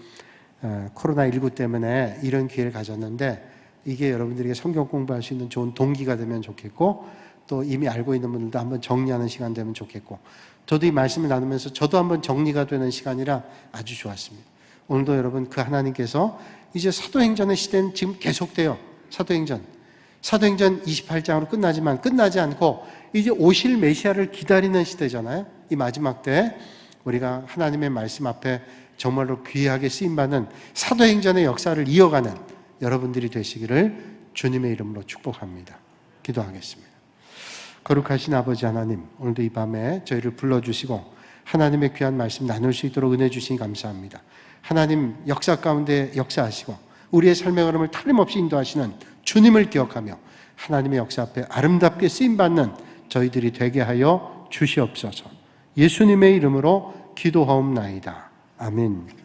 코로나19 때문에 이런 기회를 가졌는데 이게 여러분들에게 성경 공부할 수 있는 좋은 동기가 되면 좋겠고 또 이미 알고 있는 분들도 한번 정리하는 시간 되면 좋겠고 저도 이 말씀을 나누면서 저도 한번 정리가 되는 시간이라 아주 좋았습니다. 오늘도 여러분 그 하나님께서 이제 사도행전의 시대는 지금 계속돼요. 사도행전 28장으로 끝나지만 끝나지 않고 이제 오실 메시아를 기다리는 시대잖아요. 이 마지막 때 우리가 하나님의 말씀 앞에 정말로 귀하게 쓰임받는 사도행전의 역사를 이어가는 여러분들이 되시기를 주님의 이름으로 축복합니다. 기도하겠습니다. 거룩하신 아버지 하나님, 오늘도 이 밤에 저희를 불러주시고 하나님의 귀한 말씀 나눌 수 있도록 은혜 주시니 감사합니다. 하나님 역사 가운데 역사하시고 우리의 삶의 걸음을 틀림없이 인도하시는 주님을 기억하며 하나님의 역사 앞에 아름답게 쓰임받는 저희들이 되게 하여 주시옵소서. 예수님의 이름으로 기도하옵나이다. 아멘.